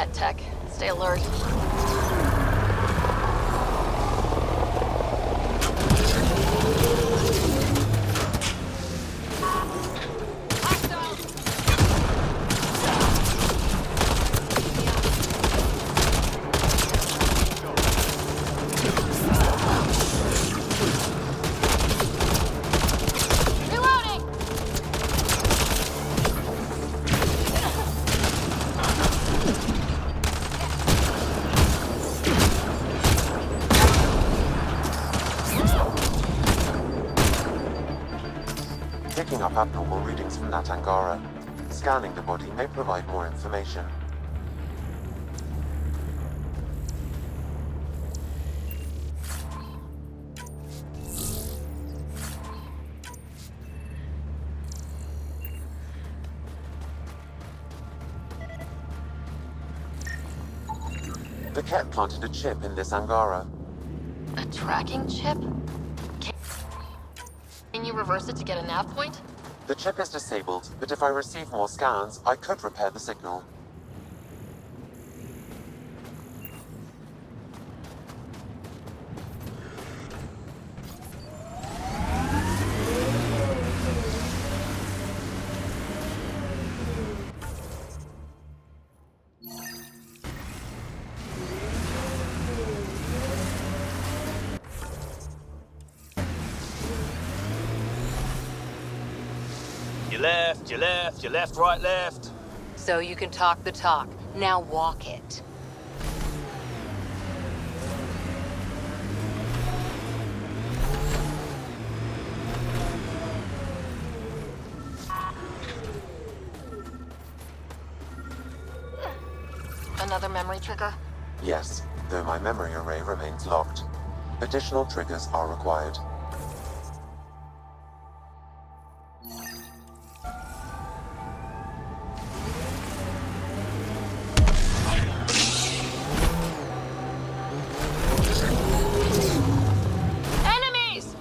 head tech. Stay alert. Picking up abnormal readings from that Angara. Scanning the body may provide more information. The Ket planted a chip in this Angara. A tracking chip? Can you reverse it to get a nav point? The chip is disabled, but if I receive more scans, I could repair the signal. You left, right, left. So you can talk the talk. Now walk it. Another memory trigger? Yes, though my memory array remains locked. Additional triggers are required. Enemies!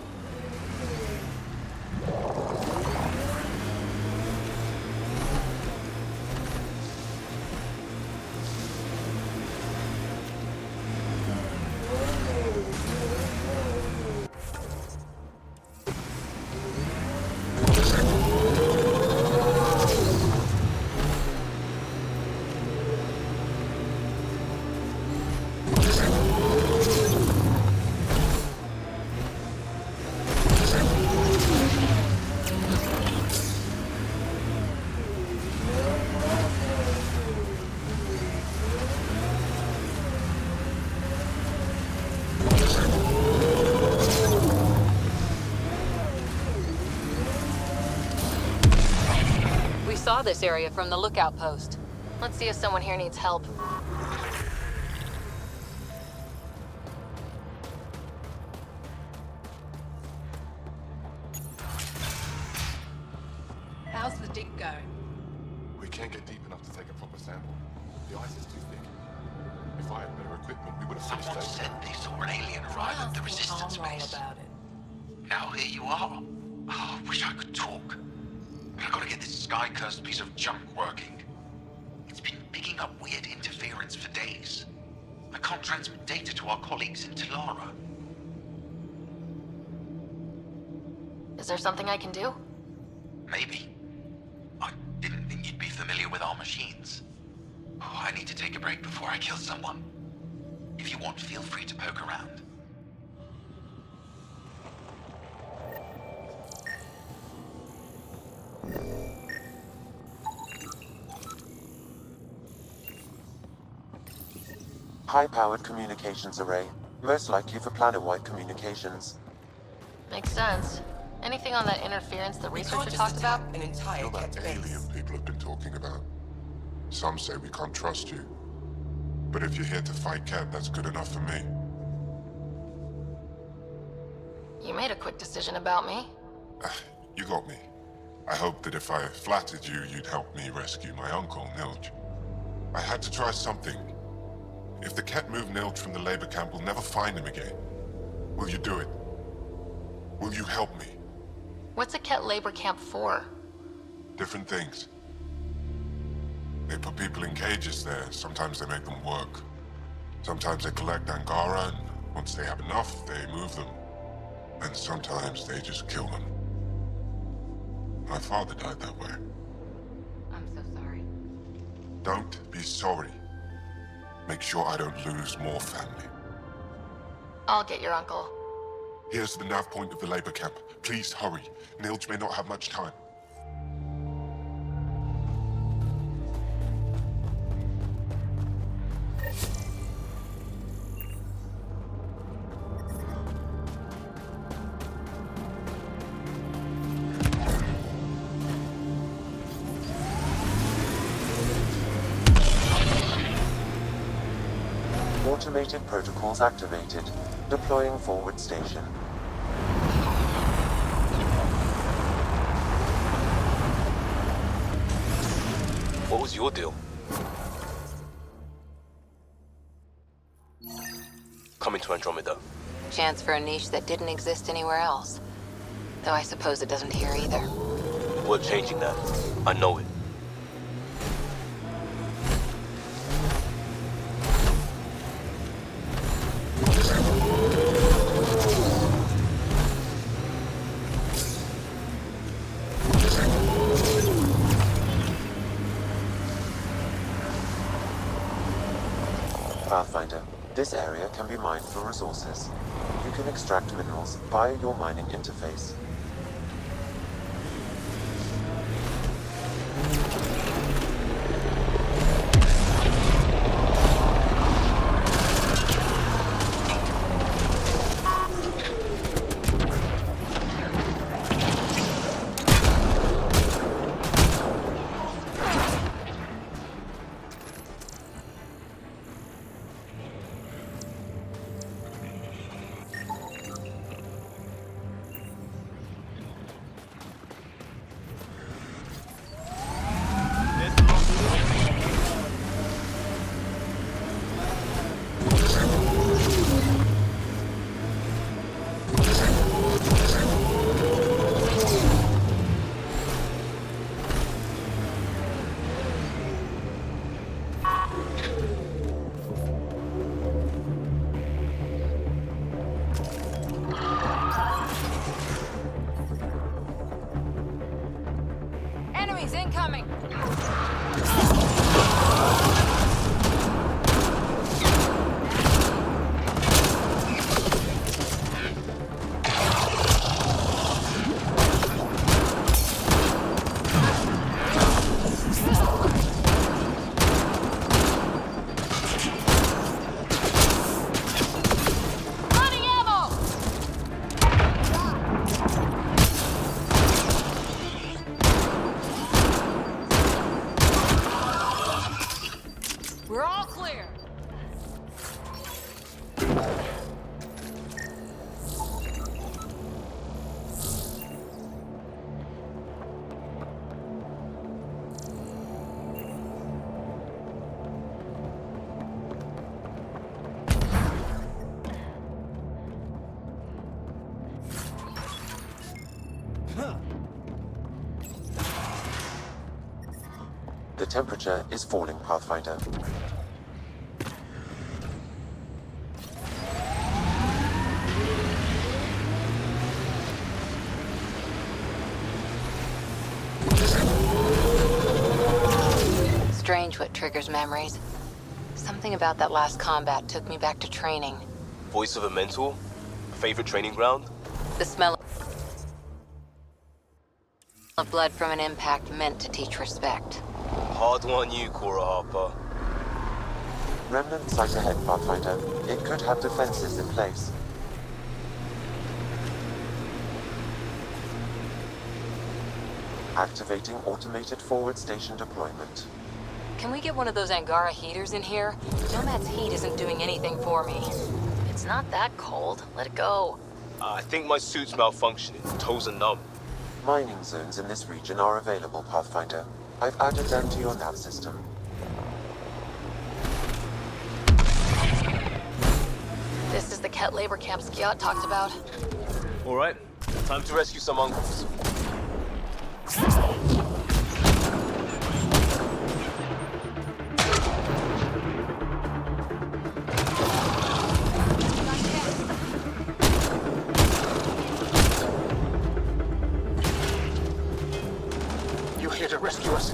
We saw this area from the lookout post. Let's see if someone here needs help. How's the dig going? We can't get deep enough to take a proper sample. The ice is too thick. If I had better equipment, we would have finished Someone that. said they saw an alien arrive at the resistance base. About it. Now here you are. Oh, I wish I could talk. But I gotta get this sky-cursed piece of junk working. It's been picking up weird interference for days. I can't transmit data to our colleagues in Talara. Is there something I can do? Maybe. I didn't think you'd be familiar with our machines. Oh, I need to take a break before I kill someone. If you want, feel free to poke around. High-powered communications array, most likely for planet-wide communications. Makes sense. Anything on that interference the researcher talked about? An entire You're that alien people have been talking about. Some say we can't trust you. But if you're here to fight Ket, that's good enough for me. You made a quick decision about me. You got me. I hoped that if I flattered you, you'd help me rescue my uncle, Nilj. I had to try something. If the Ket move Nilj from the labor camp, we'll never find him again. Will you do it? Will you help me? What's a Ket labor camp for? Different things. They put people in cages there. Sometimes they make them work. Sometimes they collect Angara, and once they have enough, they move them. And sometimes they just kill them. My father died that way. I'm so sorry. Don't be sorry. Make sure I don't lose more family. I'll get your uncle. Here's the nav point of the labor camp. Please hurry. Nilj may not have much time. Automated protocols activated. Deploying forward station. What was your deal? Coming to Andromeda. Chance for a niche that didn't exist anywhere else. Though I suppose it doesn't here either. We're changing that. I know it. Pathfinder, this area can be mined for resources. You can extract minerals via your mining interface. Enemies incoming! Running ammo! We're all clear. The temperature is falling, Pathfinder. Strange what triggers memories. Something about that last combat took me back to training. Voice of a mentor? A favorite training ground? The smell of blood from an impact meant to teach respect. Hard one you, Cora Harper. Remnant site ahead, Pathfinder. It could have defenses in place. Activating automated forward station deployment. Can we get one of those Angara heaters in here? Nomad's heat isn't doing anything for me. It's not that cold. Let it go. I think my suit's malfunctioning. Toes are numb. Mining zones in this region are available, Pathfinder. I've added them to your nav system. This is the Ket labor camp Skiot talked about. All right, time to rescue some uncles. rescue us.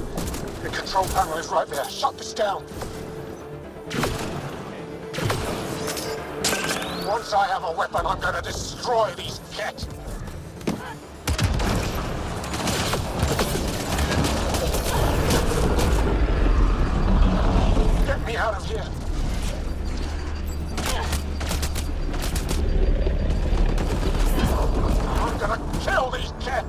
The control panel is right there. Shut this down. Once I have a weapon, I'm gonna destroy these Ket. Get me out of here. I'm gonna kill these Ket.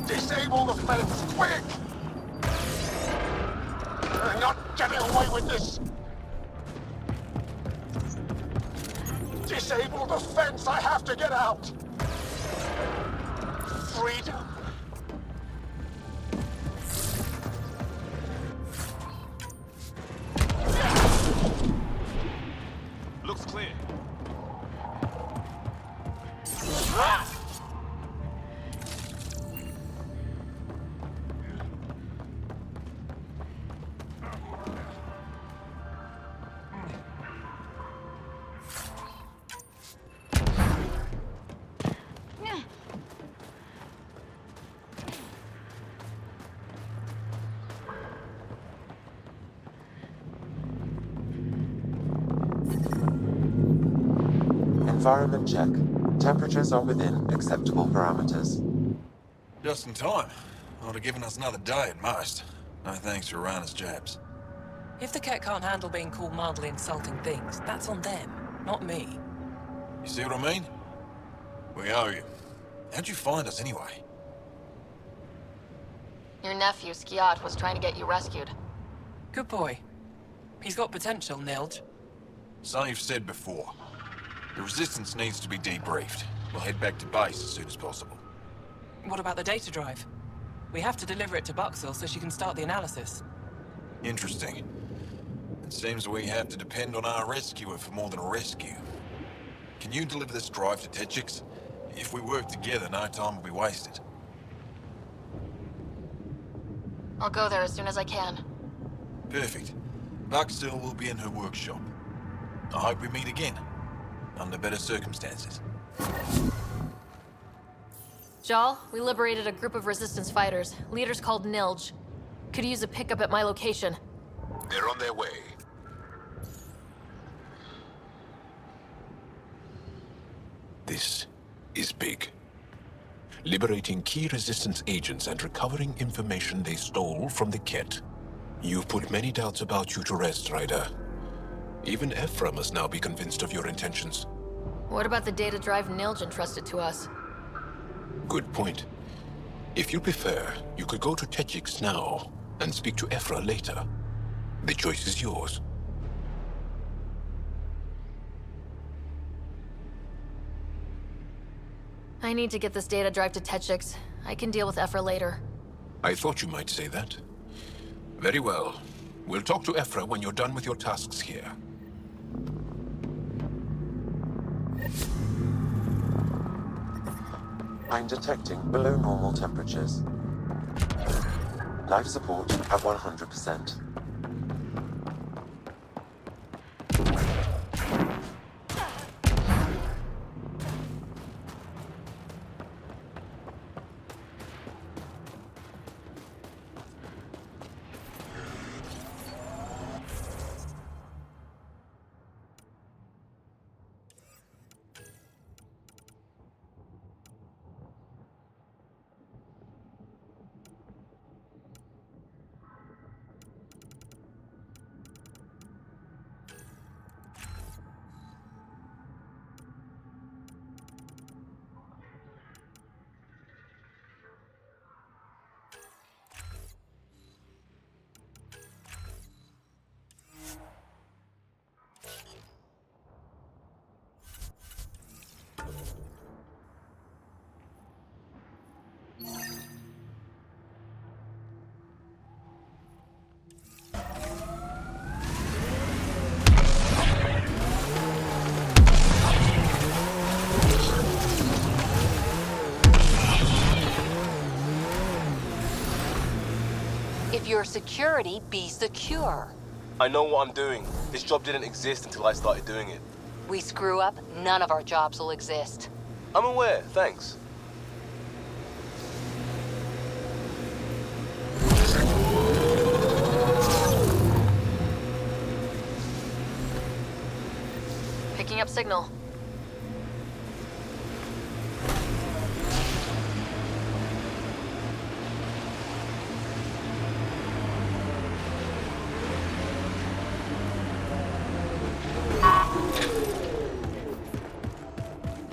Disable the fence, quick! You're not getting away with this! Disable the fence, I have to get out! Freedom! Looks clear. Environment check. Temperatures are within acceptable parameters. Just in time. Would have given us another day at most. No thanks to Rana's jabs. If the Ket can't handle being called mildly insulting things, that's on them, not me. You see what I mean? We owe you. How'd you find us anyway? Your nephew, Skiat, was trying to get you rescued. Good boy. He's got potential, Nilge. So you've said before. The Resistance needs to be debriefed. We'll head back to base as soon as possible. What about the data drive? We have to deliver it to Buxel so she can start the analysis. Interesting. It seems we have to depend on our rescuer for more than a rescue. Can you deliver this drive to Techix? If we work together, no time will be wasted. I'll go there as soon as I can. Perfect. Buxel will be in her workshop. I hope we meet again. Under better circumstances. Jal, we liberated a group of Resistance fighters, leaders called Nilge. Could use a pickup at my location. They're on their way. This is big. Liberating key Resistance agents and recovering information they stole from the Ket. You've put many doubts about you to rest, Ryder. Even Ephra must now be convinced of your intentions. What about the data drive Nilge entrusted to us? Good point. If you prefer, you could go to Techix now and speak to Ephra later. The choice is yours. I need to get this data drive to Techix. I can deal with Ephra later. I thought you might say that. Very well. We'll talk to Ephra when you're done with your tasks here. I'm detecting below normal temperatures. life support at 100%. If you're security, be secure. I know what I'm doing. This job didn't exist until I started doing it. We screw up, none of our jobs will exist. I'm aware, thanks. Picking up signal.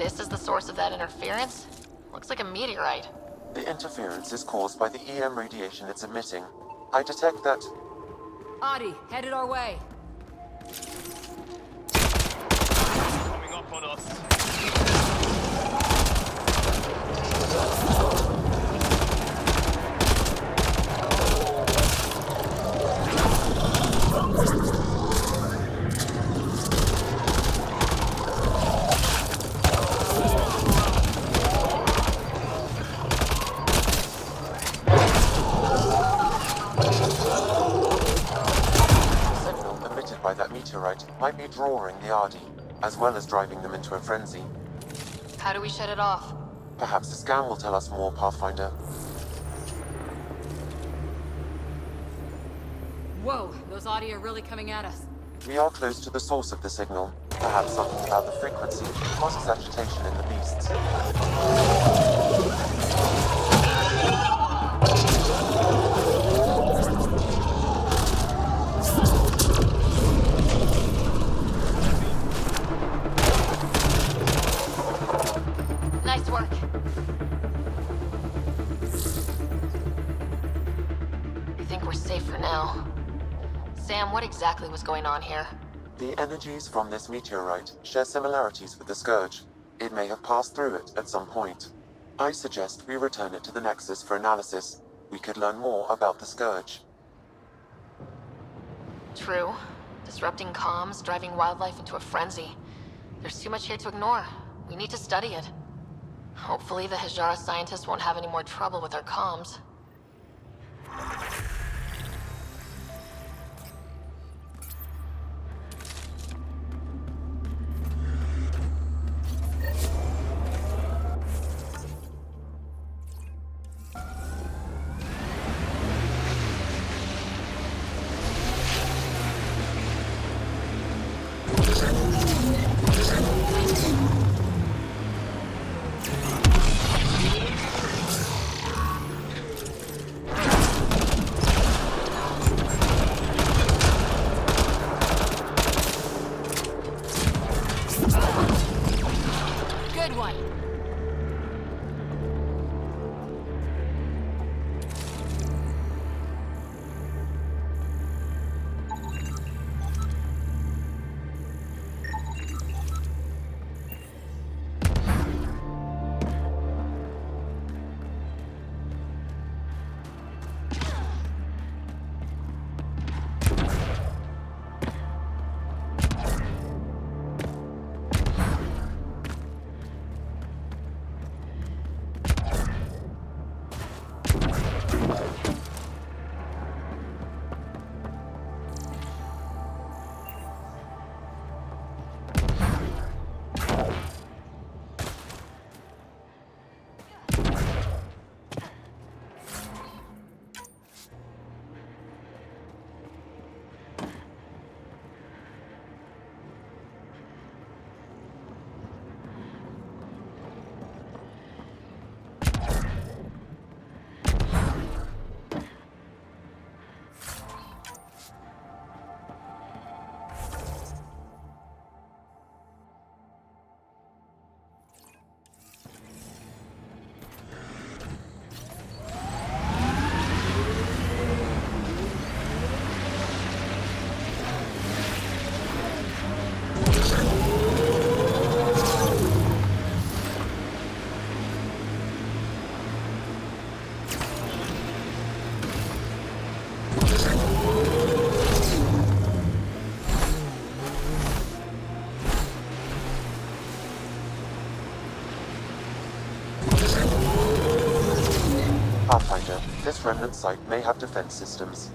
This is the source of that interference? Looks like a meteorite. The interference is caused by the EM radiation it's emitting. I detect that... Adi, headed our way. Coming up on us. by that meteorite might be drawing the Ardi, as well as driving them into a frenzy. How do we shut it off? Perhaps the scan will tell us more, Pathfinder. Whoa, those Audi are really coming at us. We are close to the source of the signal. Perhaps something about the frequency causes agitation in the beasts. Nice work. I think we're safe for now. Sam, what exactly was going on here? The energies from this meteorite share similarities with the Scourge. It may have passed through it at some point. I suggest we return it to the Nexus for analysis. We could learn more about the Scourge. True. Disrupting comms, driving wildlife into a frenzy. There's too much here to ignore. We need to study it. Hopefully the Hijara scientists won't have any more trouble with our comms. Pathfinder, this remnant site may have defense systems.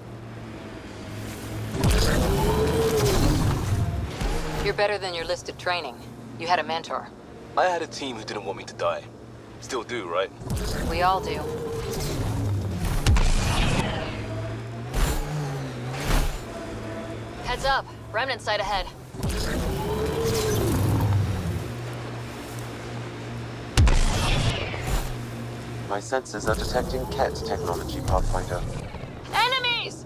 You're better than your listed training. You had a mentor. I had a team who didn't want me to die. Still do, right? We all do. Heads up. Remnant site ahead. My sensors are detecting Ket technology, Pathfinder. Enemies!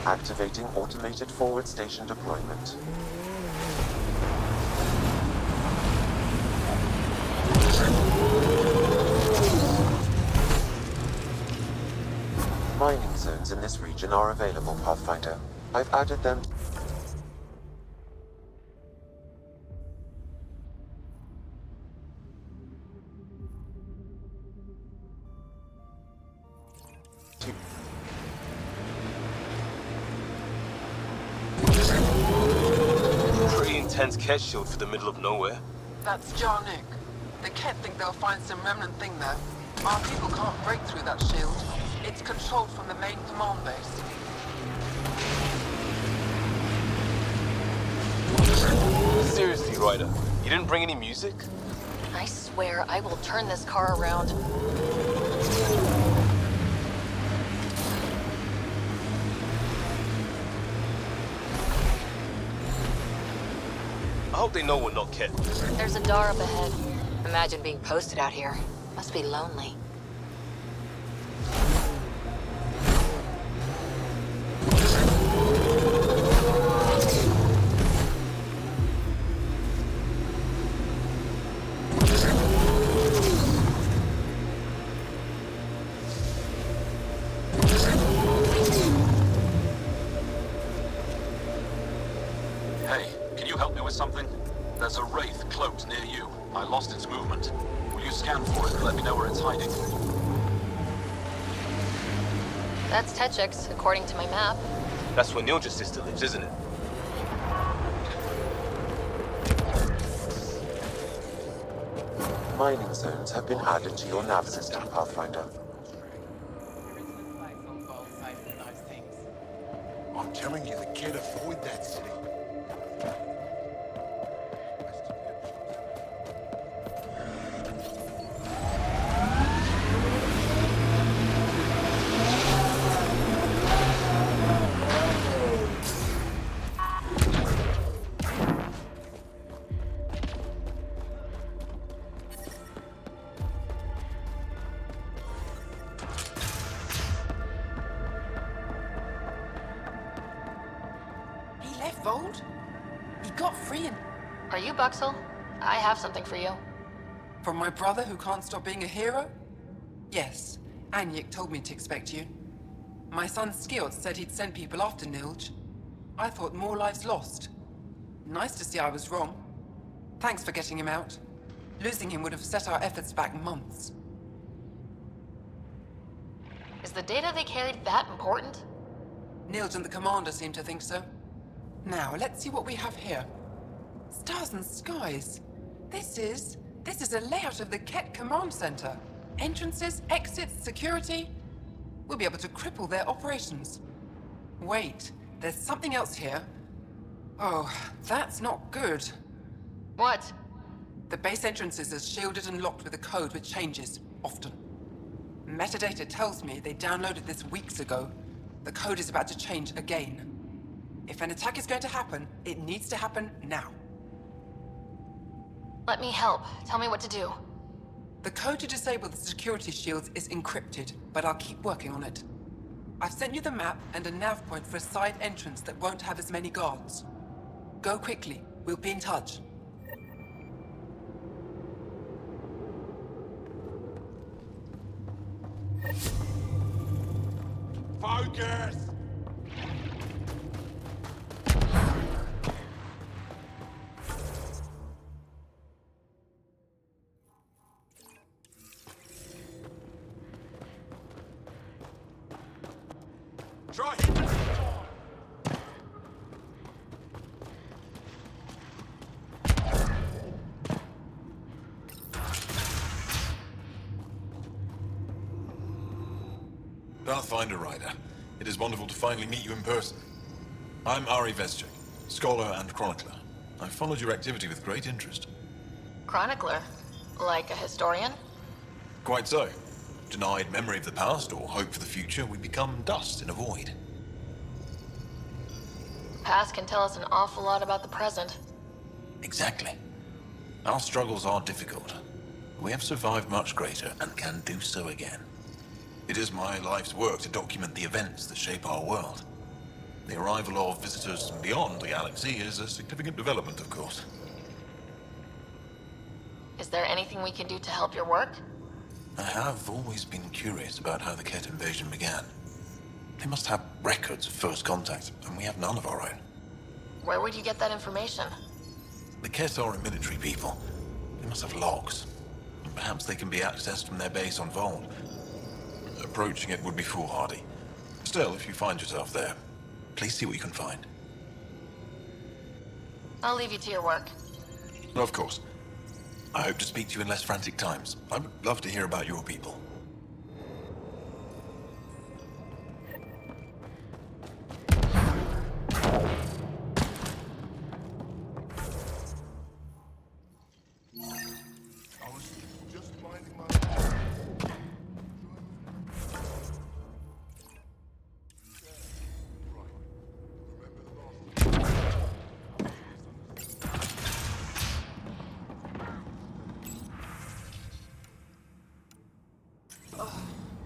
Activating automated forward station deployment. Mining zones in this region are available, Pathfinder. I've added them. Pretty intense Ket shield for the middle of nowhere. That's Jarnik. The Ket think they'll find some remnant thing there. Our people can't break through that shield. It's controlled from the main command base. Seriously, Ryder, you didn't bring any music? I swear I will turn this car around. I hope they know we're not Ket. There's a door up ahead. Imagine being posted out here. Must be lonely. Hey, can you help me with something? There's a wraith cloaked near you. I lost its movement. Will you scan for it and let me know where it's hiding? That's Techix, according to my map. That's where Nilja's sister lives, isn't it? Mining zones have been added to your nav system, Pathfinder. I'm telling you, the kid avoid that city. He left Voeld? He got free and... Are you Buxel? I have something for you. From my brother who can't stop being a hero? Yes, Anyek told me to expect you. My son Skjort said he'd send people after Nilj. I thought more lives lost. Nice to see I was wrong. Thanks for getting him out. Losing him would have set our efforts back months. Is the data they carried that important? Nilj and the commander seem to think so. Now, let's see what we have here. Stars and skies. This is a layout of the Ket Command Center. Entrances, exits, security. We'll be able to cripple their operations. Wait, there's something else here. Oh, that's not good. What? The base entrances are shielded and locked with a code which changes, often. Metadata tells me they downloaded this weeks ago. The code is about to change again. If an attack is going to happen, it needs to happen now. Let me help. Tell me what to do. The code to disable the security shields is encrypted, but I'll keep working on it. I've sent you the map and a nav point for a side entrance that won't have as many guards. Go quickly. We'll be in touch. Focus! Try hitting it! Pathfinder Rider, it is wonderful to finally meet you in person. I'm Ari Vezchik, scholar and chronicler. I've followed your activity with great interest. Chronicler? Like a historian? Quite so. Denied memory of the past or hope for the future, we become dust in a void. Past can tell us an awful lot about the present. Exactly. Our struggles are difficult. We have survived much greater and can do so again. It is my life's work to document the events that shape our world. The arrival of visitors from beyond the galaxy is a significant development, of course. Is there anything we can do to help your work? I have always been curious about how the Ket invasion began. They must have records of first contact, and we have none of our own. Where would you get that information? The Ket are a military people. They must have logs. Perhaps they can be accessed from their base on Voeld. Approaching it would be foolhardy. Still, if you find yourself there, please see what you can find. I'll leave you to your work. Of course. I hope to speak to you in less frantic times. I would love to hear about your people.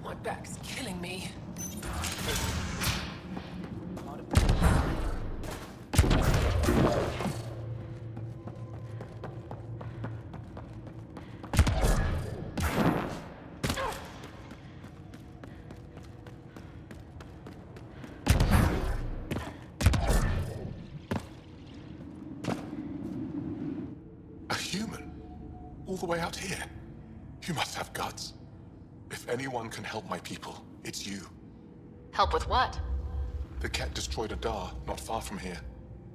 My back's killing me. A human? All the way out here? You must have guts. If anyone can help my people, it's you. Help with what? The Ket destroyed a Dar not far from here.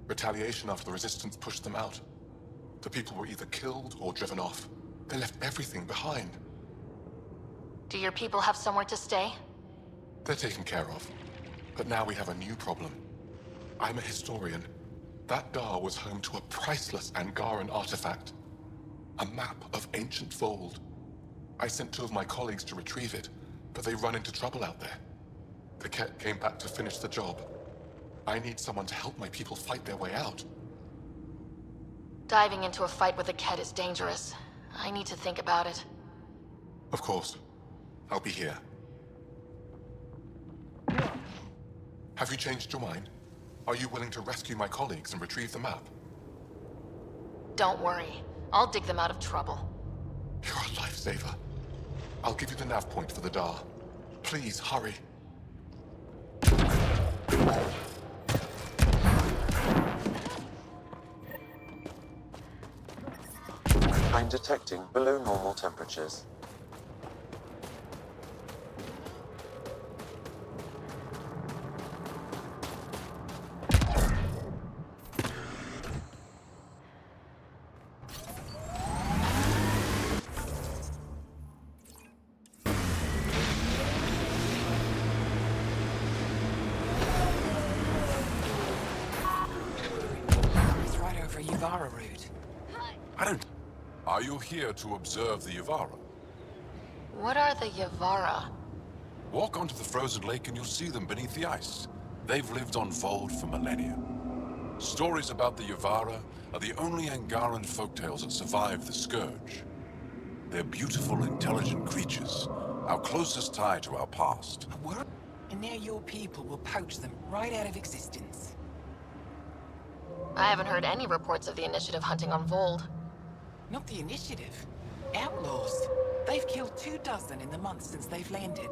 Retaliation after the Resistance pushed them out. The people were either killed or driven off. They left everything behind. Do your people have somewhere to stay? They're taken care of. But now we have a new problem. I'm a historian. That Dar was home to a priceless Angaran artifact. A map of ancient Voeld. I sent 2 of my colleagues to retrieve it, but they run into trouble out there. The Ket came back to finish the job. I need someone to help my people fight their way out. Diving into a fight with a Ket is dangerous. I need to think about it. Of course. I'll be here. Have you changed your mind? Are you willing to rescue my colleagues and retrieve the map? Don't worry. I'll dig them out of trouble. You're a lifesaver. I'll give you the nav point for the Dar. Please, hurry. I'm detecting below normal temperatures. It's right over Yuvara route. Are you here to observe the Yuvara? What are the Yavara? Walk onto the frozen lake and you'll see them beneath the ice. They've lived on Voeld for millennia. Stories about the Yuvara are the only Angaran folktales that survive the Scourge. They're beautiful, intelligent creatures, our closest tie to our past. What? And now your people will poach them right out of existence. I haven't heard any reports of the Initiative hunting on Voeld. Not the Initiative. Outlaws. They've killed 24 in the months since they've landed.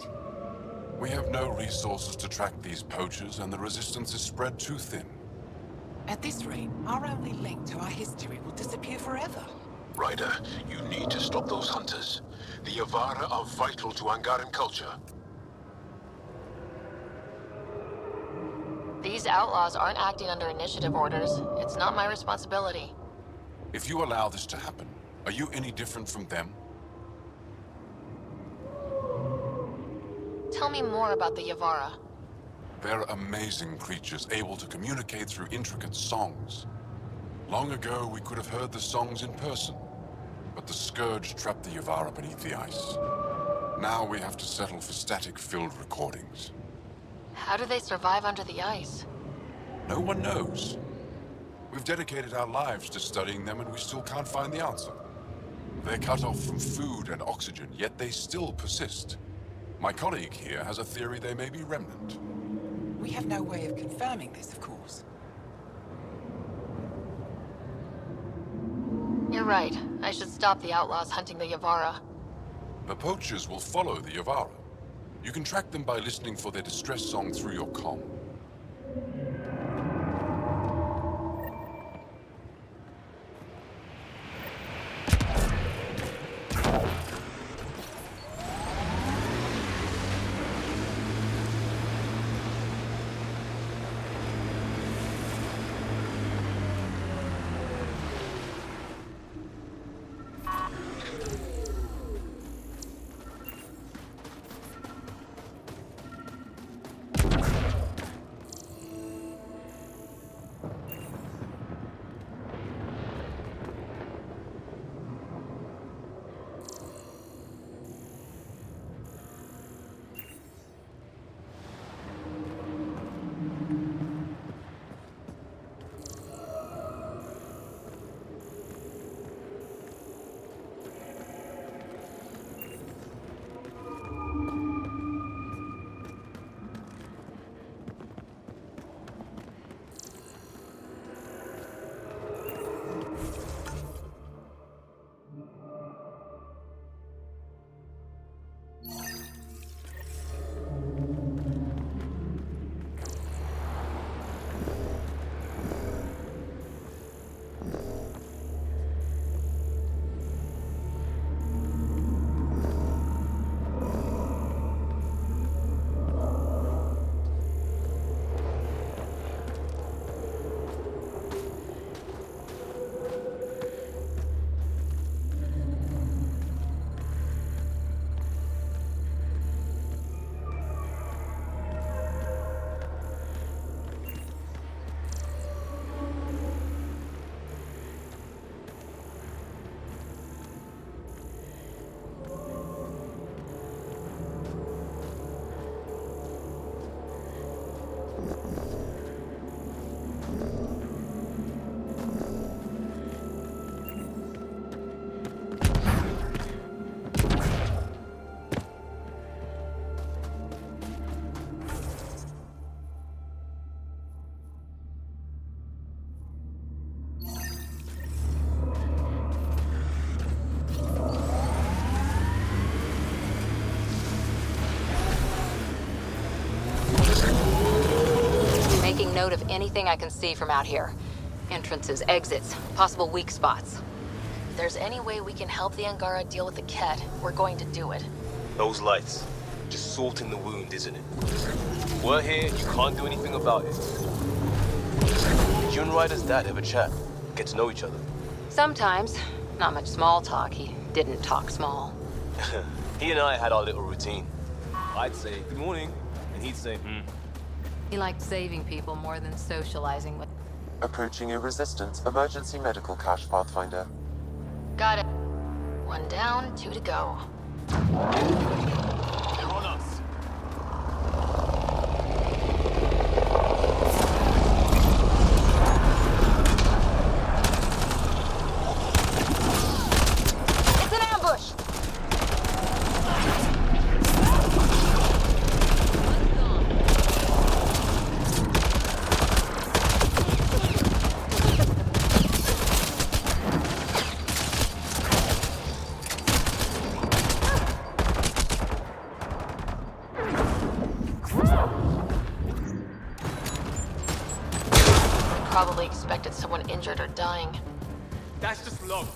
We have no resources to track these poachers, and the resistance is spread too thin. At this rate, our only link to our history will disappear forever. Ryder, you need to stop those hunters. The Yavara are vital to Angaran culture. These outlaws aren't acting under initiative orders. It's not my responsibility. If you allow this to happen, are you any different from them? Tell me more about the Yavara. They're amazing creatures, able to communicate through intricate songs. Long ago, we could have heard the songs in person, but the Scourge trapped the Yavara beneath the ice. Now we have to settle for static-filled recordings. How do they survive under the ice? No one knows. We've dedicated our lives to studying them, and we still can't find the answer. They're cut off from food and oxygen, yet they still persist. My colleague here has a theory they may be remnant. We have no way of confirming this, of course. You're right. I should stop the outlaws hunting the Yavara. The poachers will follow the Yavara. You can track them by listening for their distress song through your comm. Note of anything I can see from out here. Entrances, exits, possible weak spots. If there's any way we can help the Angara deal with the Ket, we're going to do it. Those lights. Just salt in the wound, isn't it? We're here, you can't do anything about it. Did you and Ryder's dad ever chat? Get to know each other? Sometimes. Not much small talk. He didn't talk small. He and I had our little routine. I'd say, good morning, and he'd say, He liked saving people more than socializing with... Approaching a Resistance emergency medical cache, Pathfinder. Got it. 1 down, 2 to go. You're on us. It's an ambush! Probably expected someone injured or dying. That's just low.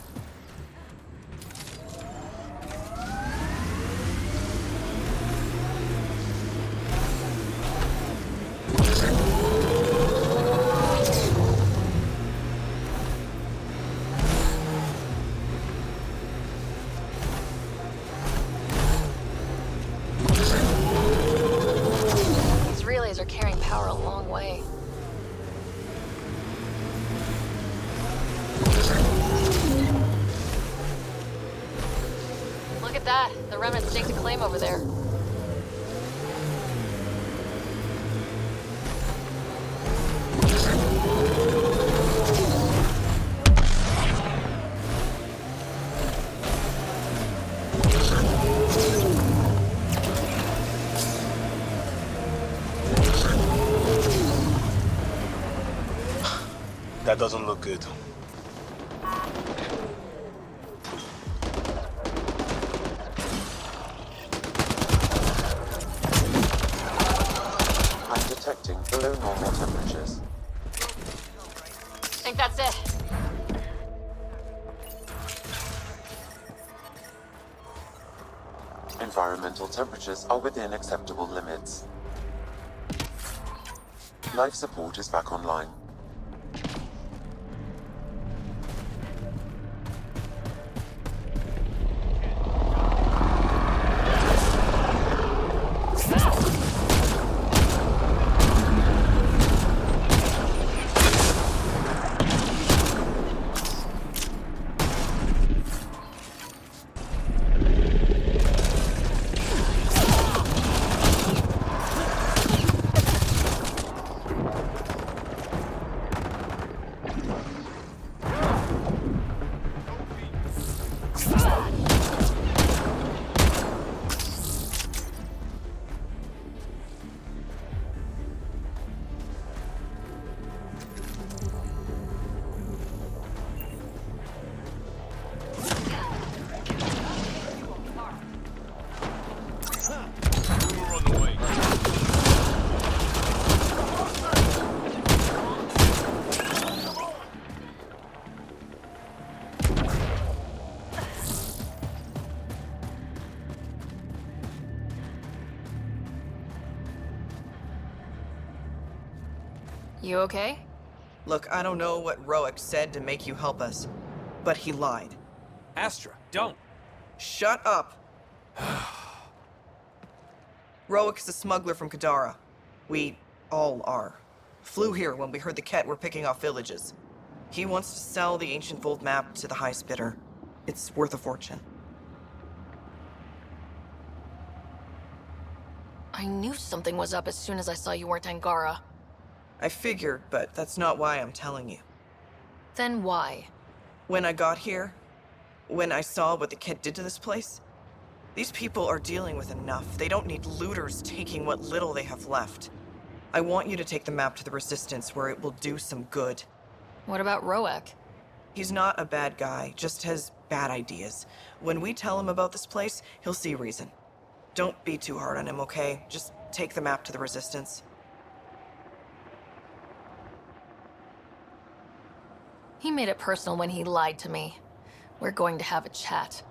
are carrying power a long way. Look at that. The remnants staked a claim over there. That doesn't look good. I'm detecting below normal temperatures. Think that's it. Environmental temperatures are within acceptable limits. Life support is back online. You okay? Look, I don't know what Roic said to make you help us, but he lied. Astra, don't! Shut up! Roic's a smuggler from Kadara. We all are. Flew here when we heard the Ket were picking off villages. He wants to sell the ancient Voeld map to the highest bidder. It's worth a fortune. I knew something was up as soon as I saw you weren't Angara. I figured, but that's not why I'm telling you. Then why? When I got here, when I saw what the Ket did to this place, these people are dealing with enough. They don't need looters taking what little they have left. I want you to take the map to the Resistance where it will do some good. What about Roic? He's not a bad guy, just has bad ideas. When we tell him about this place, he'll see reason. Don't be too hard on him, okay? Just take the map to the Resistance. He made it personal when he lied to me. We're going to have a chat.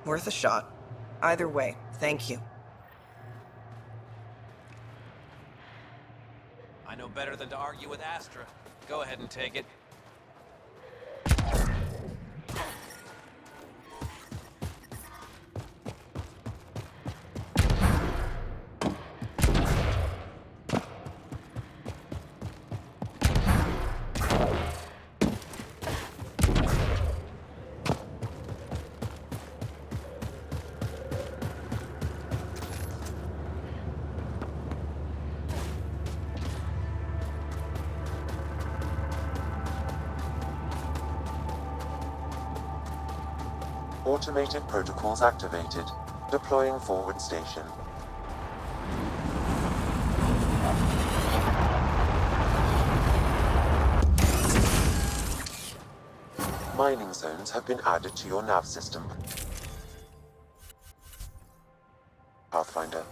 Worth a shot. Either way, thank you. I know better than to argue with Astra. Go ahead and take it. Automated protocols activated. Deploying forward station. Mining zones have been added to your nav system. Pathfinder.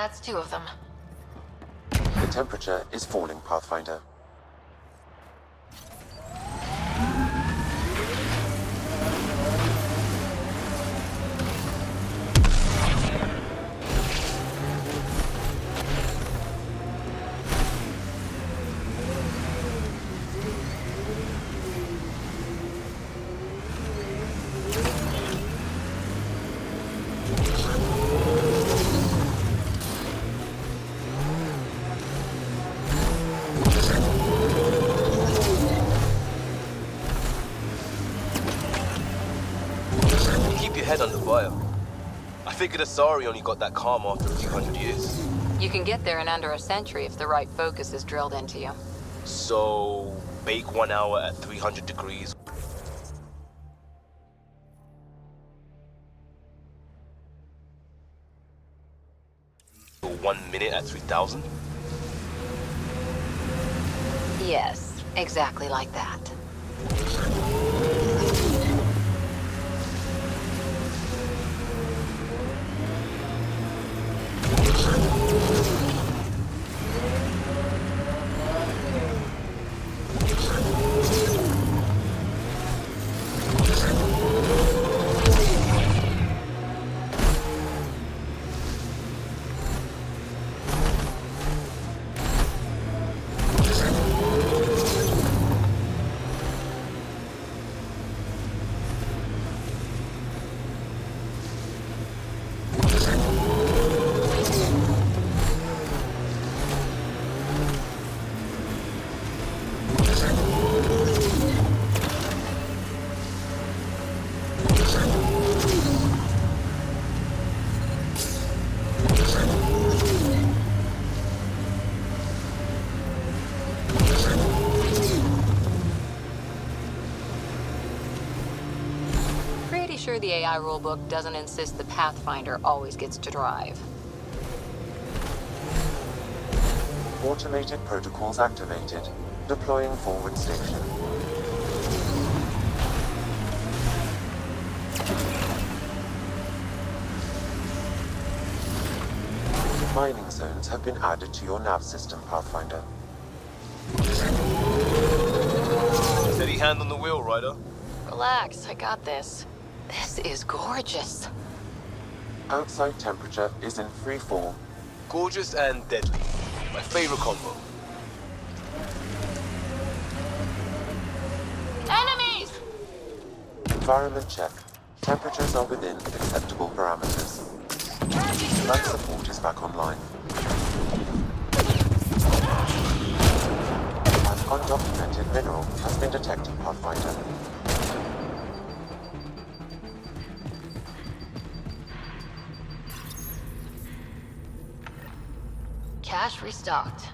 That's 2 of them. The temperature is falling, Pathfinder. Head under fire. I figured Asari only got that calm after a few hundred years. You can get there in under a century if the right focus is drilled into you. So, bake 1 hour at 300 degrees. Or 1 minute at 3000? Yes, exactly like that. Sure, the AI rulebook doesn't insist the Pathfinder always gets to drive. Automated protocols activated. Deploying forward station. Mining zones have been added to your nav system, Pathfinder. Steady hand on the wheel, Ryder. Relax, I got this. This is gorgeous. Outside temperature is in free fall. Gorgeous and deadly. My favorite combo. Enemies! Environment check. Temperatures are within acceptable parameters. Life support is back online. An undocumented mineral has been detected, Pathfinder. Cache restocked.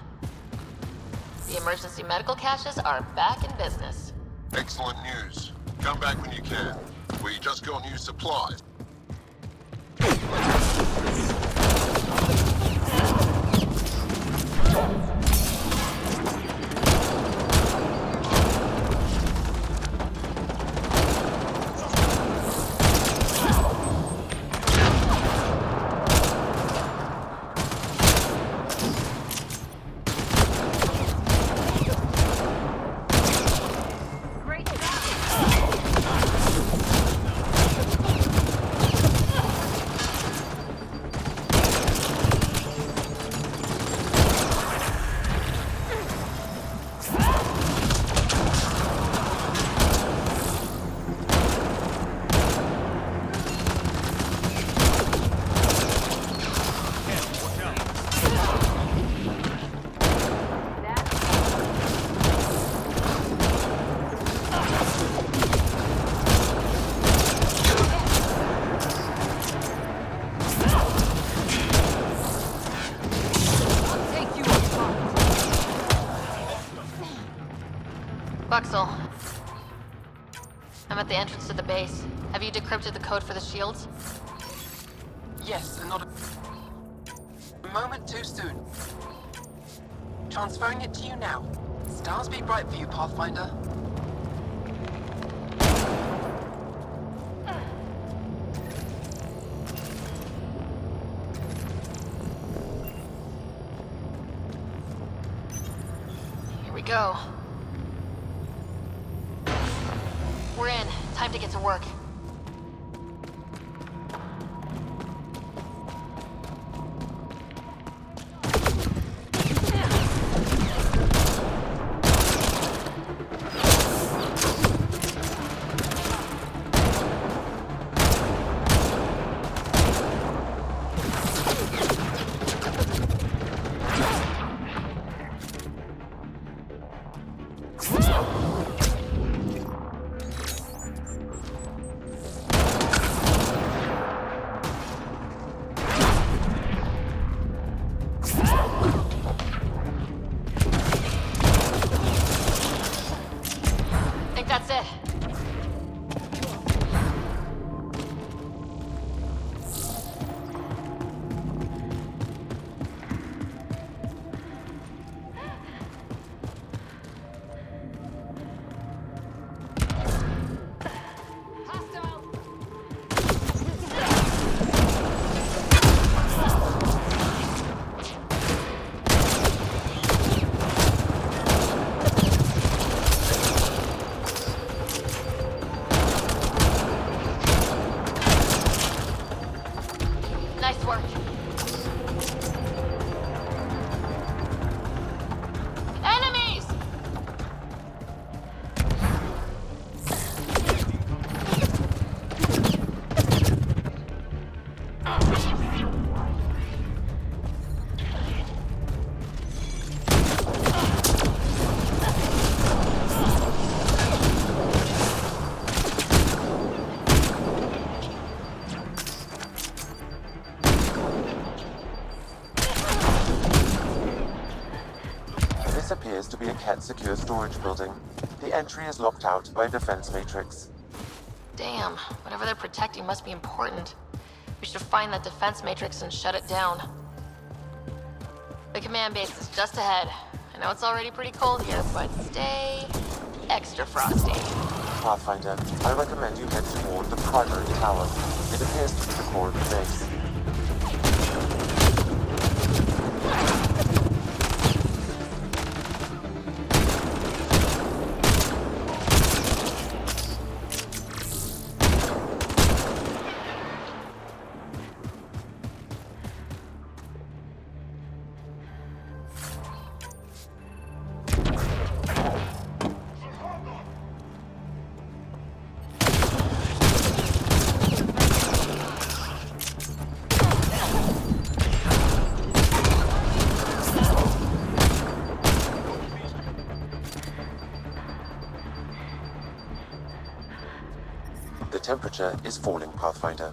The emergency medical caches are back in business. Excellent news. Come back when you can. We just got new supplies. Buxel. I'm at the entrance to the base. Have you decrypted the code for the shields? Yes, and not a moment too soon. Transferring it to you now. Stars be bright for you, Pathfinder. go. We're in. Time to get to work. That's it. Nice work. Enemies! This appears to be a Ket secure storage building. The entry is locked out by a defense matrix. Damn, whatever they're protecting must be important. We should find that defense matrix and shut it down. The command base is just ahead. I know it's already pretty cold here, but stay extra frosty. Pathfinder, I recommend you head toward the primary tower. It appears to be the core of the base. The temperature is falling, Pathfinder.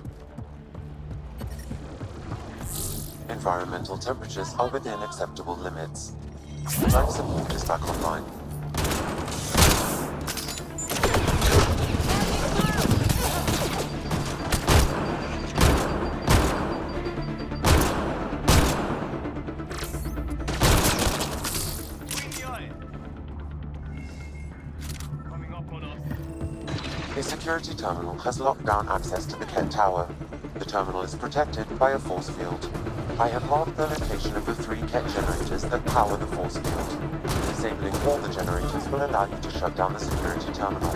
Environmental temperatures are within acceptable limits. Life support is back online. A security terminal has locked down access to the Ket Tower. The terminal is protected by a force field. I have marked the location of the 3 Ket generators that power the force field. Disabling all the generators will allow you to shut down the security terminal.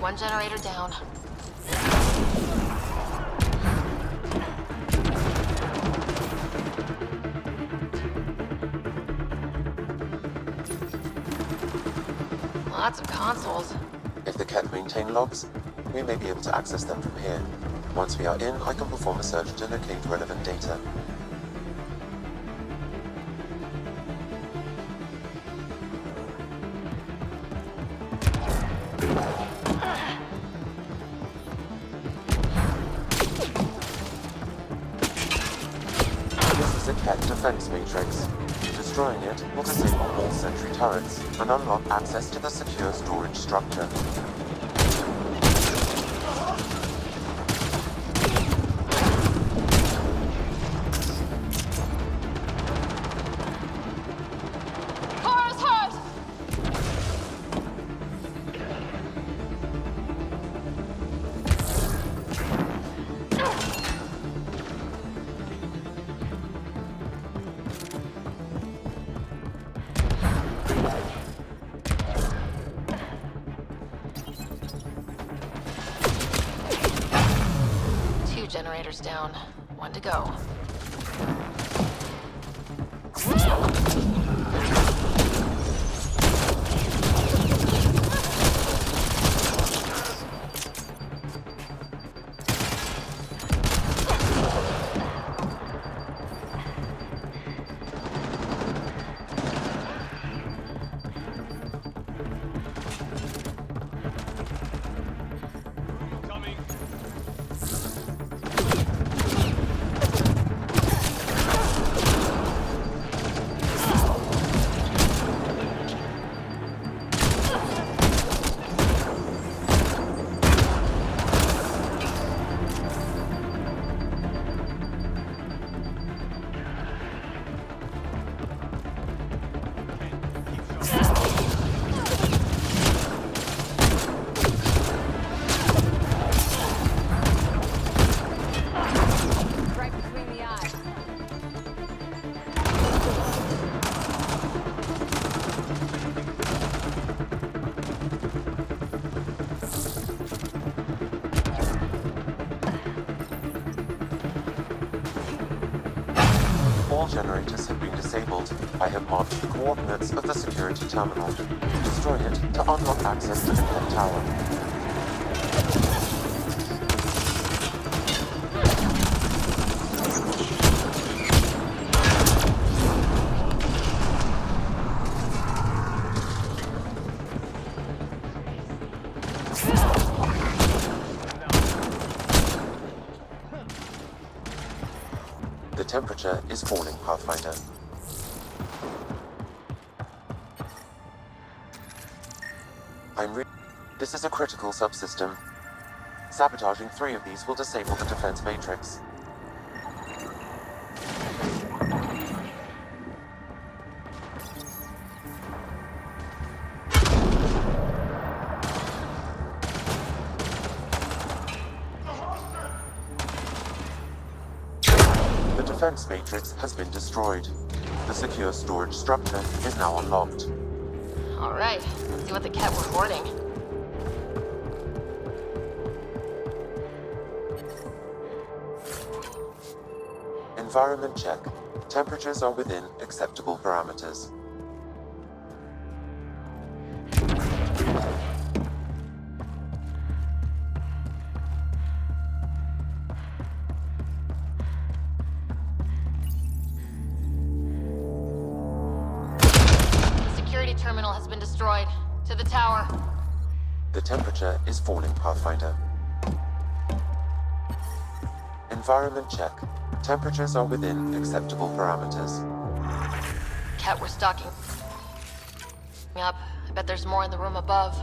One generator down. Lots of consoles. If the Ket maintain logs, we may be able to access them from here. Once we are in, I can perform a search to locate relevant data. This is a Ket defense matrix. Destroying it will disable all sentry turrets and unlock access to the secure storage structure. Cars hurt! Two generators down. One to go. Right between the eyes. All generators have been disabled. I have marked the coordinates of the security terminal. Destroy it to unlock access to the Ket tower. The temperature is falling, Pathfinder. This is a critical subsystem. Sabotaging 3 of these will disable the defense matrix. The defense matrix has been destroyed. The secure storage structure is now unlocked. Alright, let's see what the Ket were hoarding. Environment check. Temperatures are within acceptable parameters. Security terminal has been destroyed. To the tower. The temperature is falling, Pathfinder. Environment check. Temperatures are within acceptable parameters. Ket, we're stocking up. I bet there's more in the room above.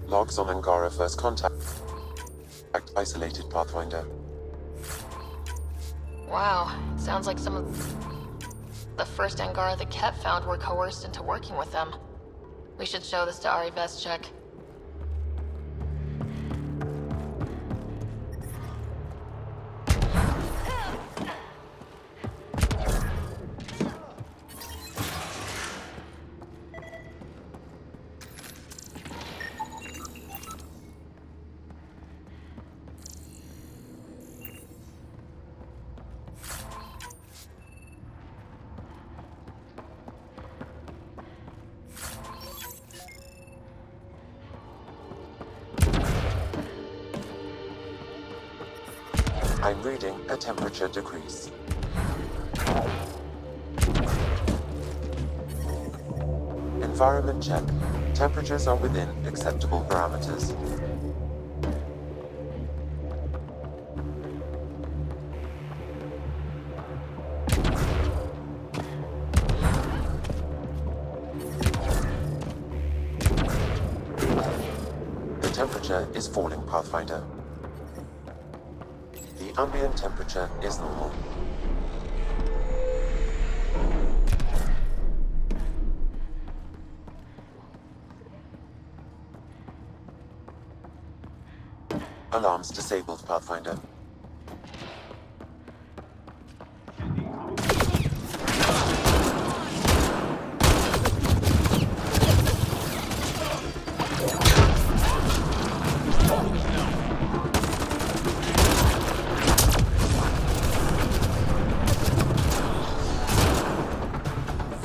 Logs on Angara first contact. Isolated, Pathfinder. Wow, sounds like some of the first Angara the Ket found were coerced into working with them. We should show this to Ari Vestchek. I'm reading a temperature decrease. Environment check. Temperatures are within acceptable parameters. The temperature is falling, Pathfinder. The ambient temperature is normal. Alarms disabled, Pathfinder.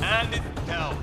And it's hell.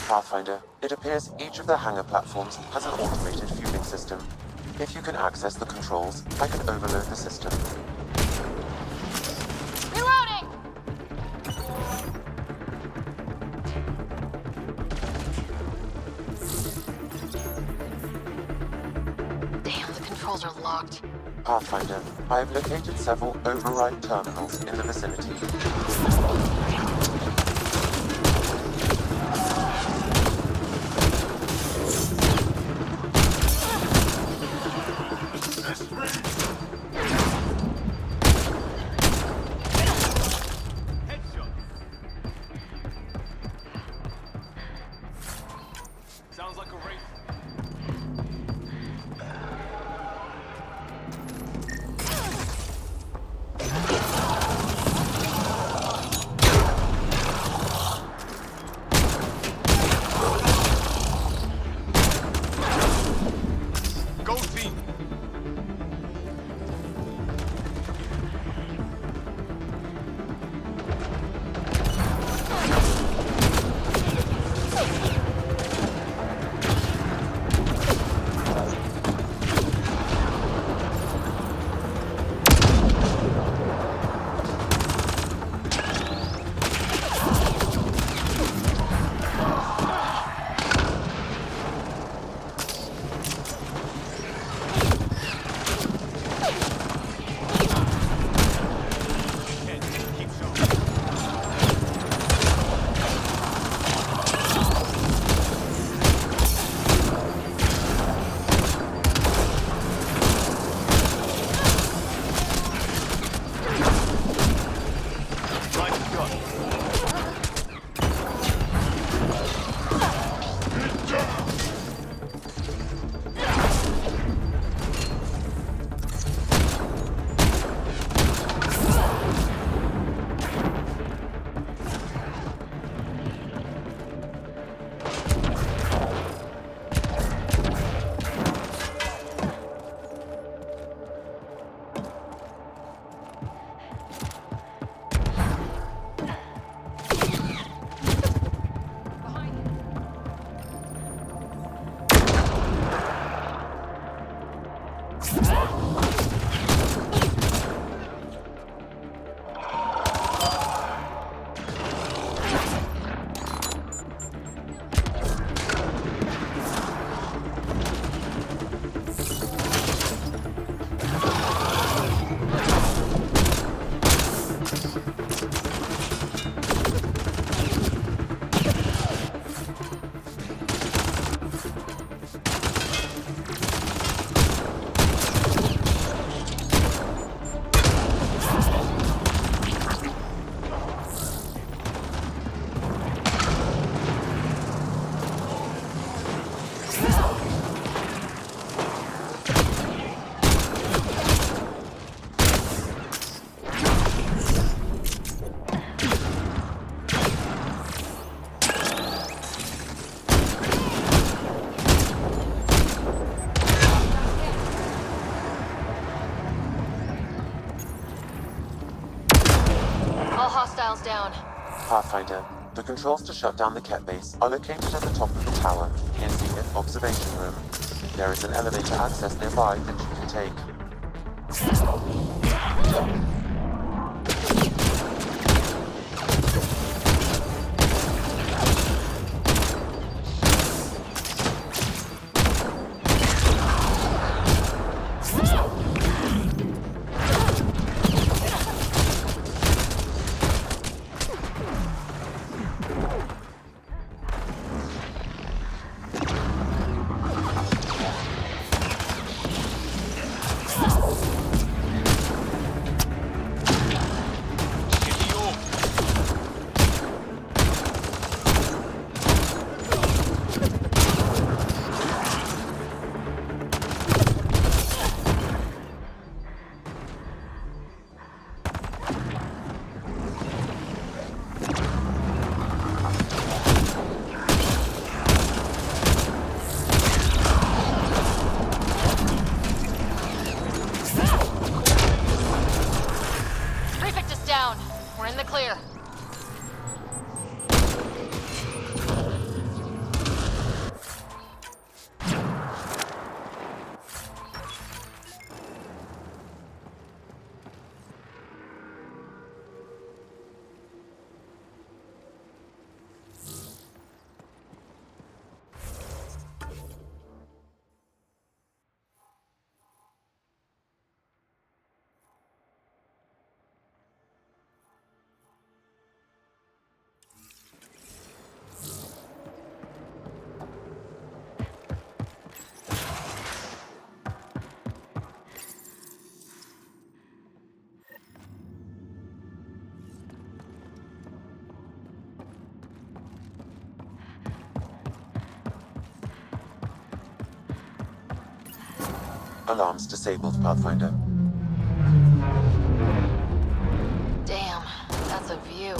Pathfinder, it appears each of the hangar platforms has an automated fueling system. If you can access the controls, I can overload the system. Reloading! Damn, the controls are locked. Pathfinder, I have located several override terminals in the vicinity. Sounds like a race. Go team! down. Pathfinder, the controls to shut down the Ket base are located at the top of the tower, in the observation room. There is an elevator access nearby that you can take. Alarms disabled, Pathfinder. Damn, that's a view.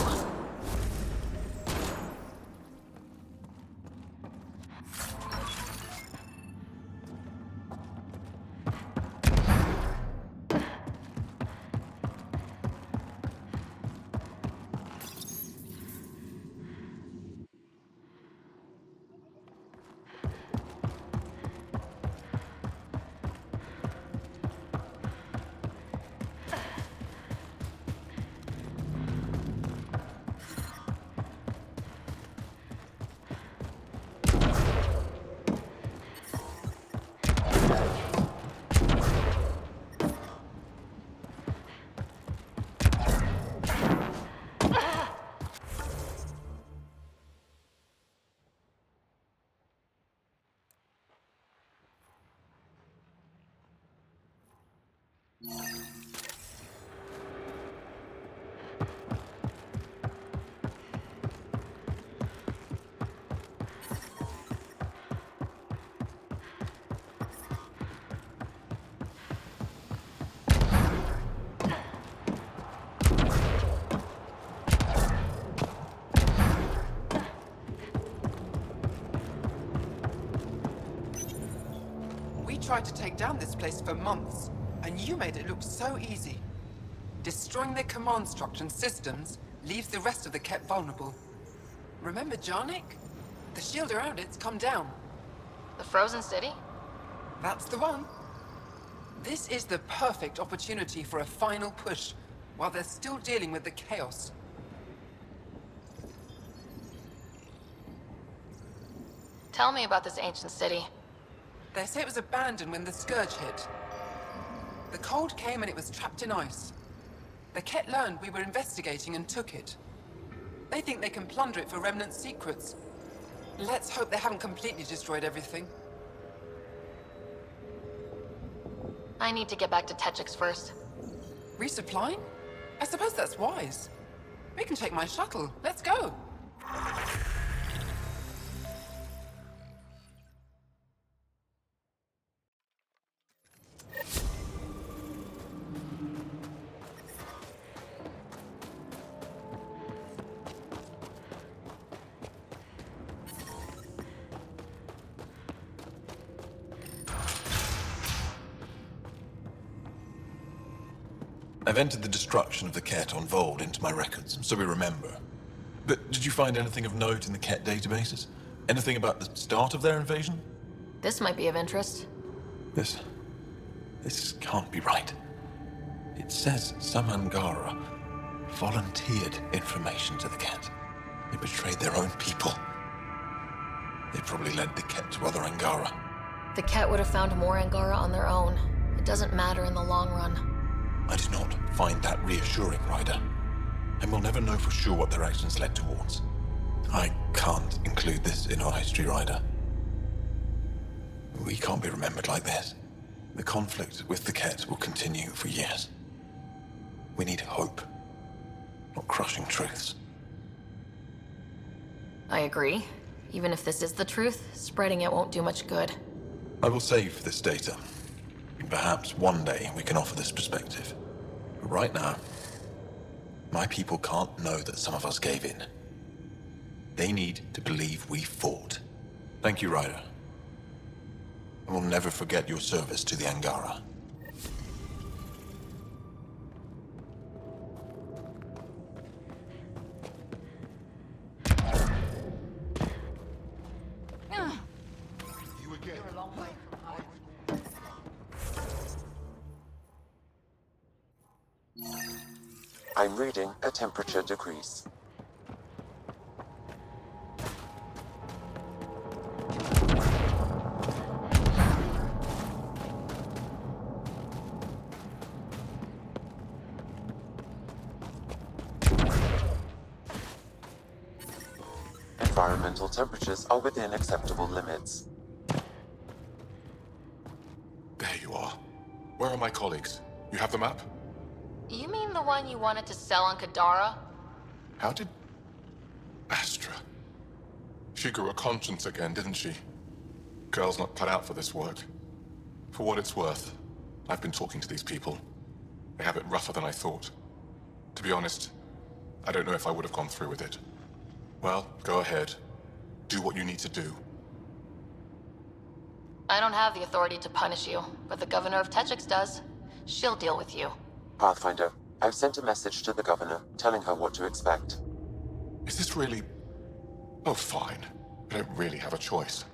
Tried to take down this place for months, and you made it look so easy. Destroying their command structure and systems leaves the rest of the Ket vulnerable. Remember Jarnik? The shield around it's come down. The frozen city? That's the one. This is the perfect opportunity for a final push, while they're still dealing with the chaos. Tell me about this ancient city. They say it was abandoned when the Scourge hit. The cold came and it was trapped in ice. The Ket learned we were investigating and took it. They think they can plunder it for remnant secrets. Let's hope they haven't completely destroyed everything. I need to get back to Techix first. Resupplying? I suppose that's wise. We can take my shuttle. Let's go. I've entered the destruction of the Ket on Voeld into my records, so we remember. But did you find anything of note in the Ket databases? Anything about the start of their invasion? This might be of interest. This can't be right. It says some Angara volunteered information to the Ket. They betrayed their own people. They probably led the Ket to other Angara. The Ket would have found more Angara on their own. It doesn't matter in the long run. I do not find that reassuring, Ryder. And we'll never know for sure what their actions led towards. I can't include this in our history, Ryder. We can't be remembered like this. The conflict with the Ket will continue for years. We need hope, not crushing truths. I agree. Even if this is the truth, spreading it won't do much good. I will save this data. Perhaps one day we can offer this perspective. But right now, my people can't know that some of us gave in. They need to believe we fought. Thank you, Ryder. I will never forget your service to the Angara. I'm reading a temperature decrease. Environmental temperatures are within acceptable limits. There you are. Where are my colleagues? You have the map? You mean the one you wanted to sell on Kadara? How did... Astra. She grew a conscience again, didn't she? Girl's not cut out for this work. For what it's worth, I've been talking to these people. They have it rougher than I thought. To be honest, I don't know if I would have gone through with it. Well, go ahead. Do what you need to do. I don't have the authority to punish you, but the governor of Techix does. She'll deal with you. Pathfinder, I've sent a message to the governor, telling her what to expect. Is this really... Oh, fine. I don't really have a choice.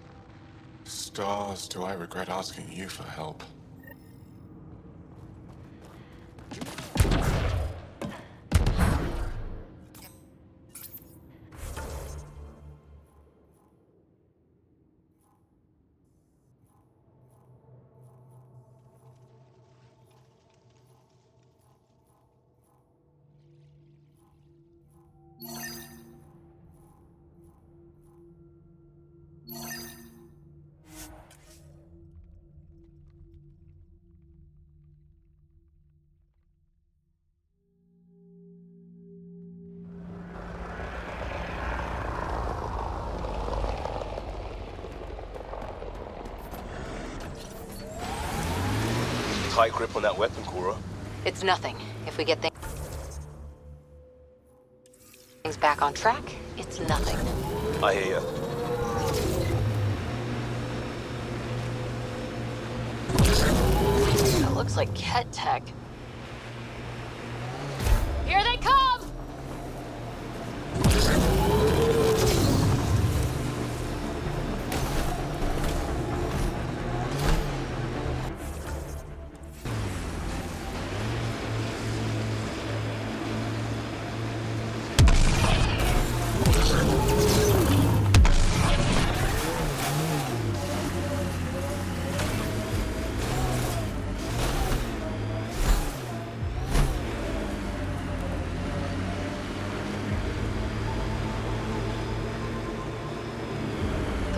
Stars, do I regret asking you for help? Tight grip on that weapon, Cora. It's nothing. If we get things back on track, it's nothing. I hear ya. That looks like Ket tech. Here they come!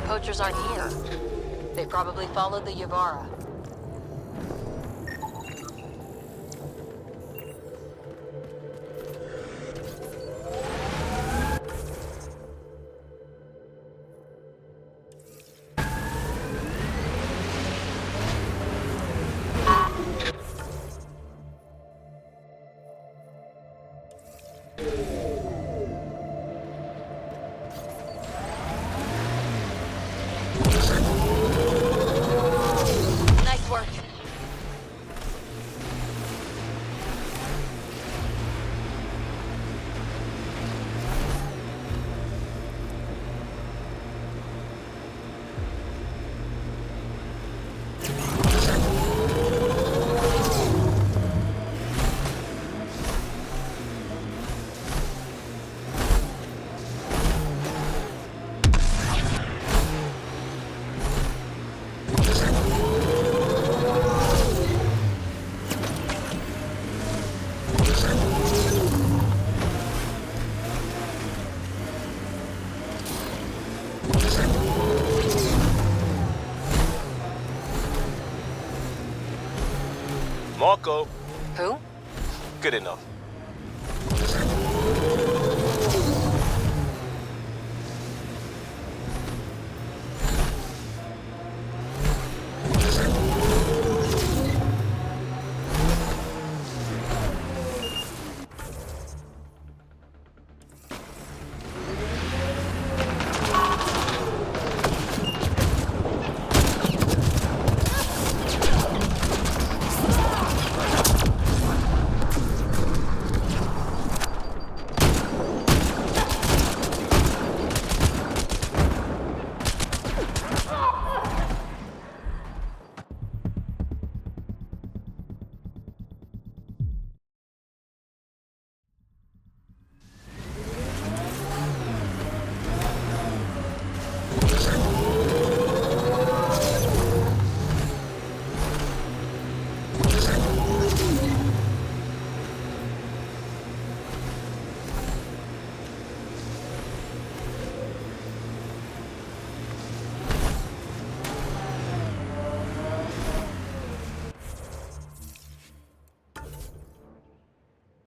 Poachers aren't here. They probably followed the Yavara. Marco. Who? Good enough.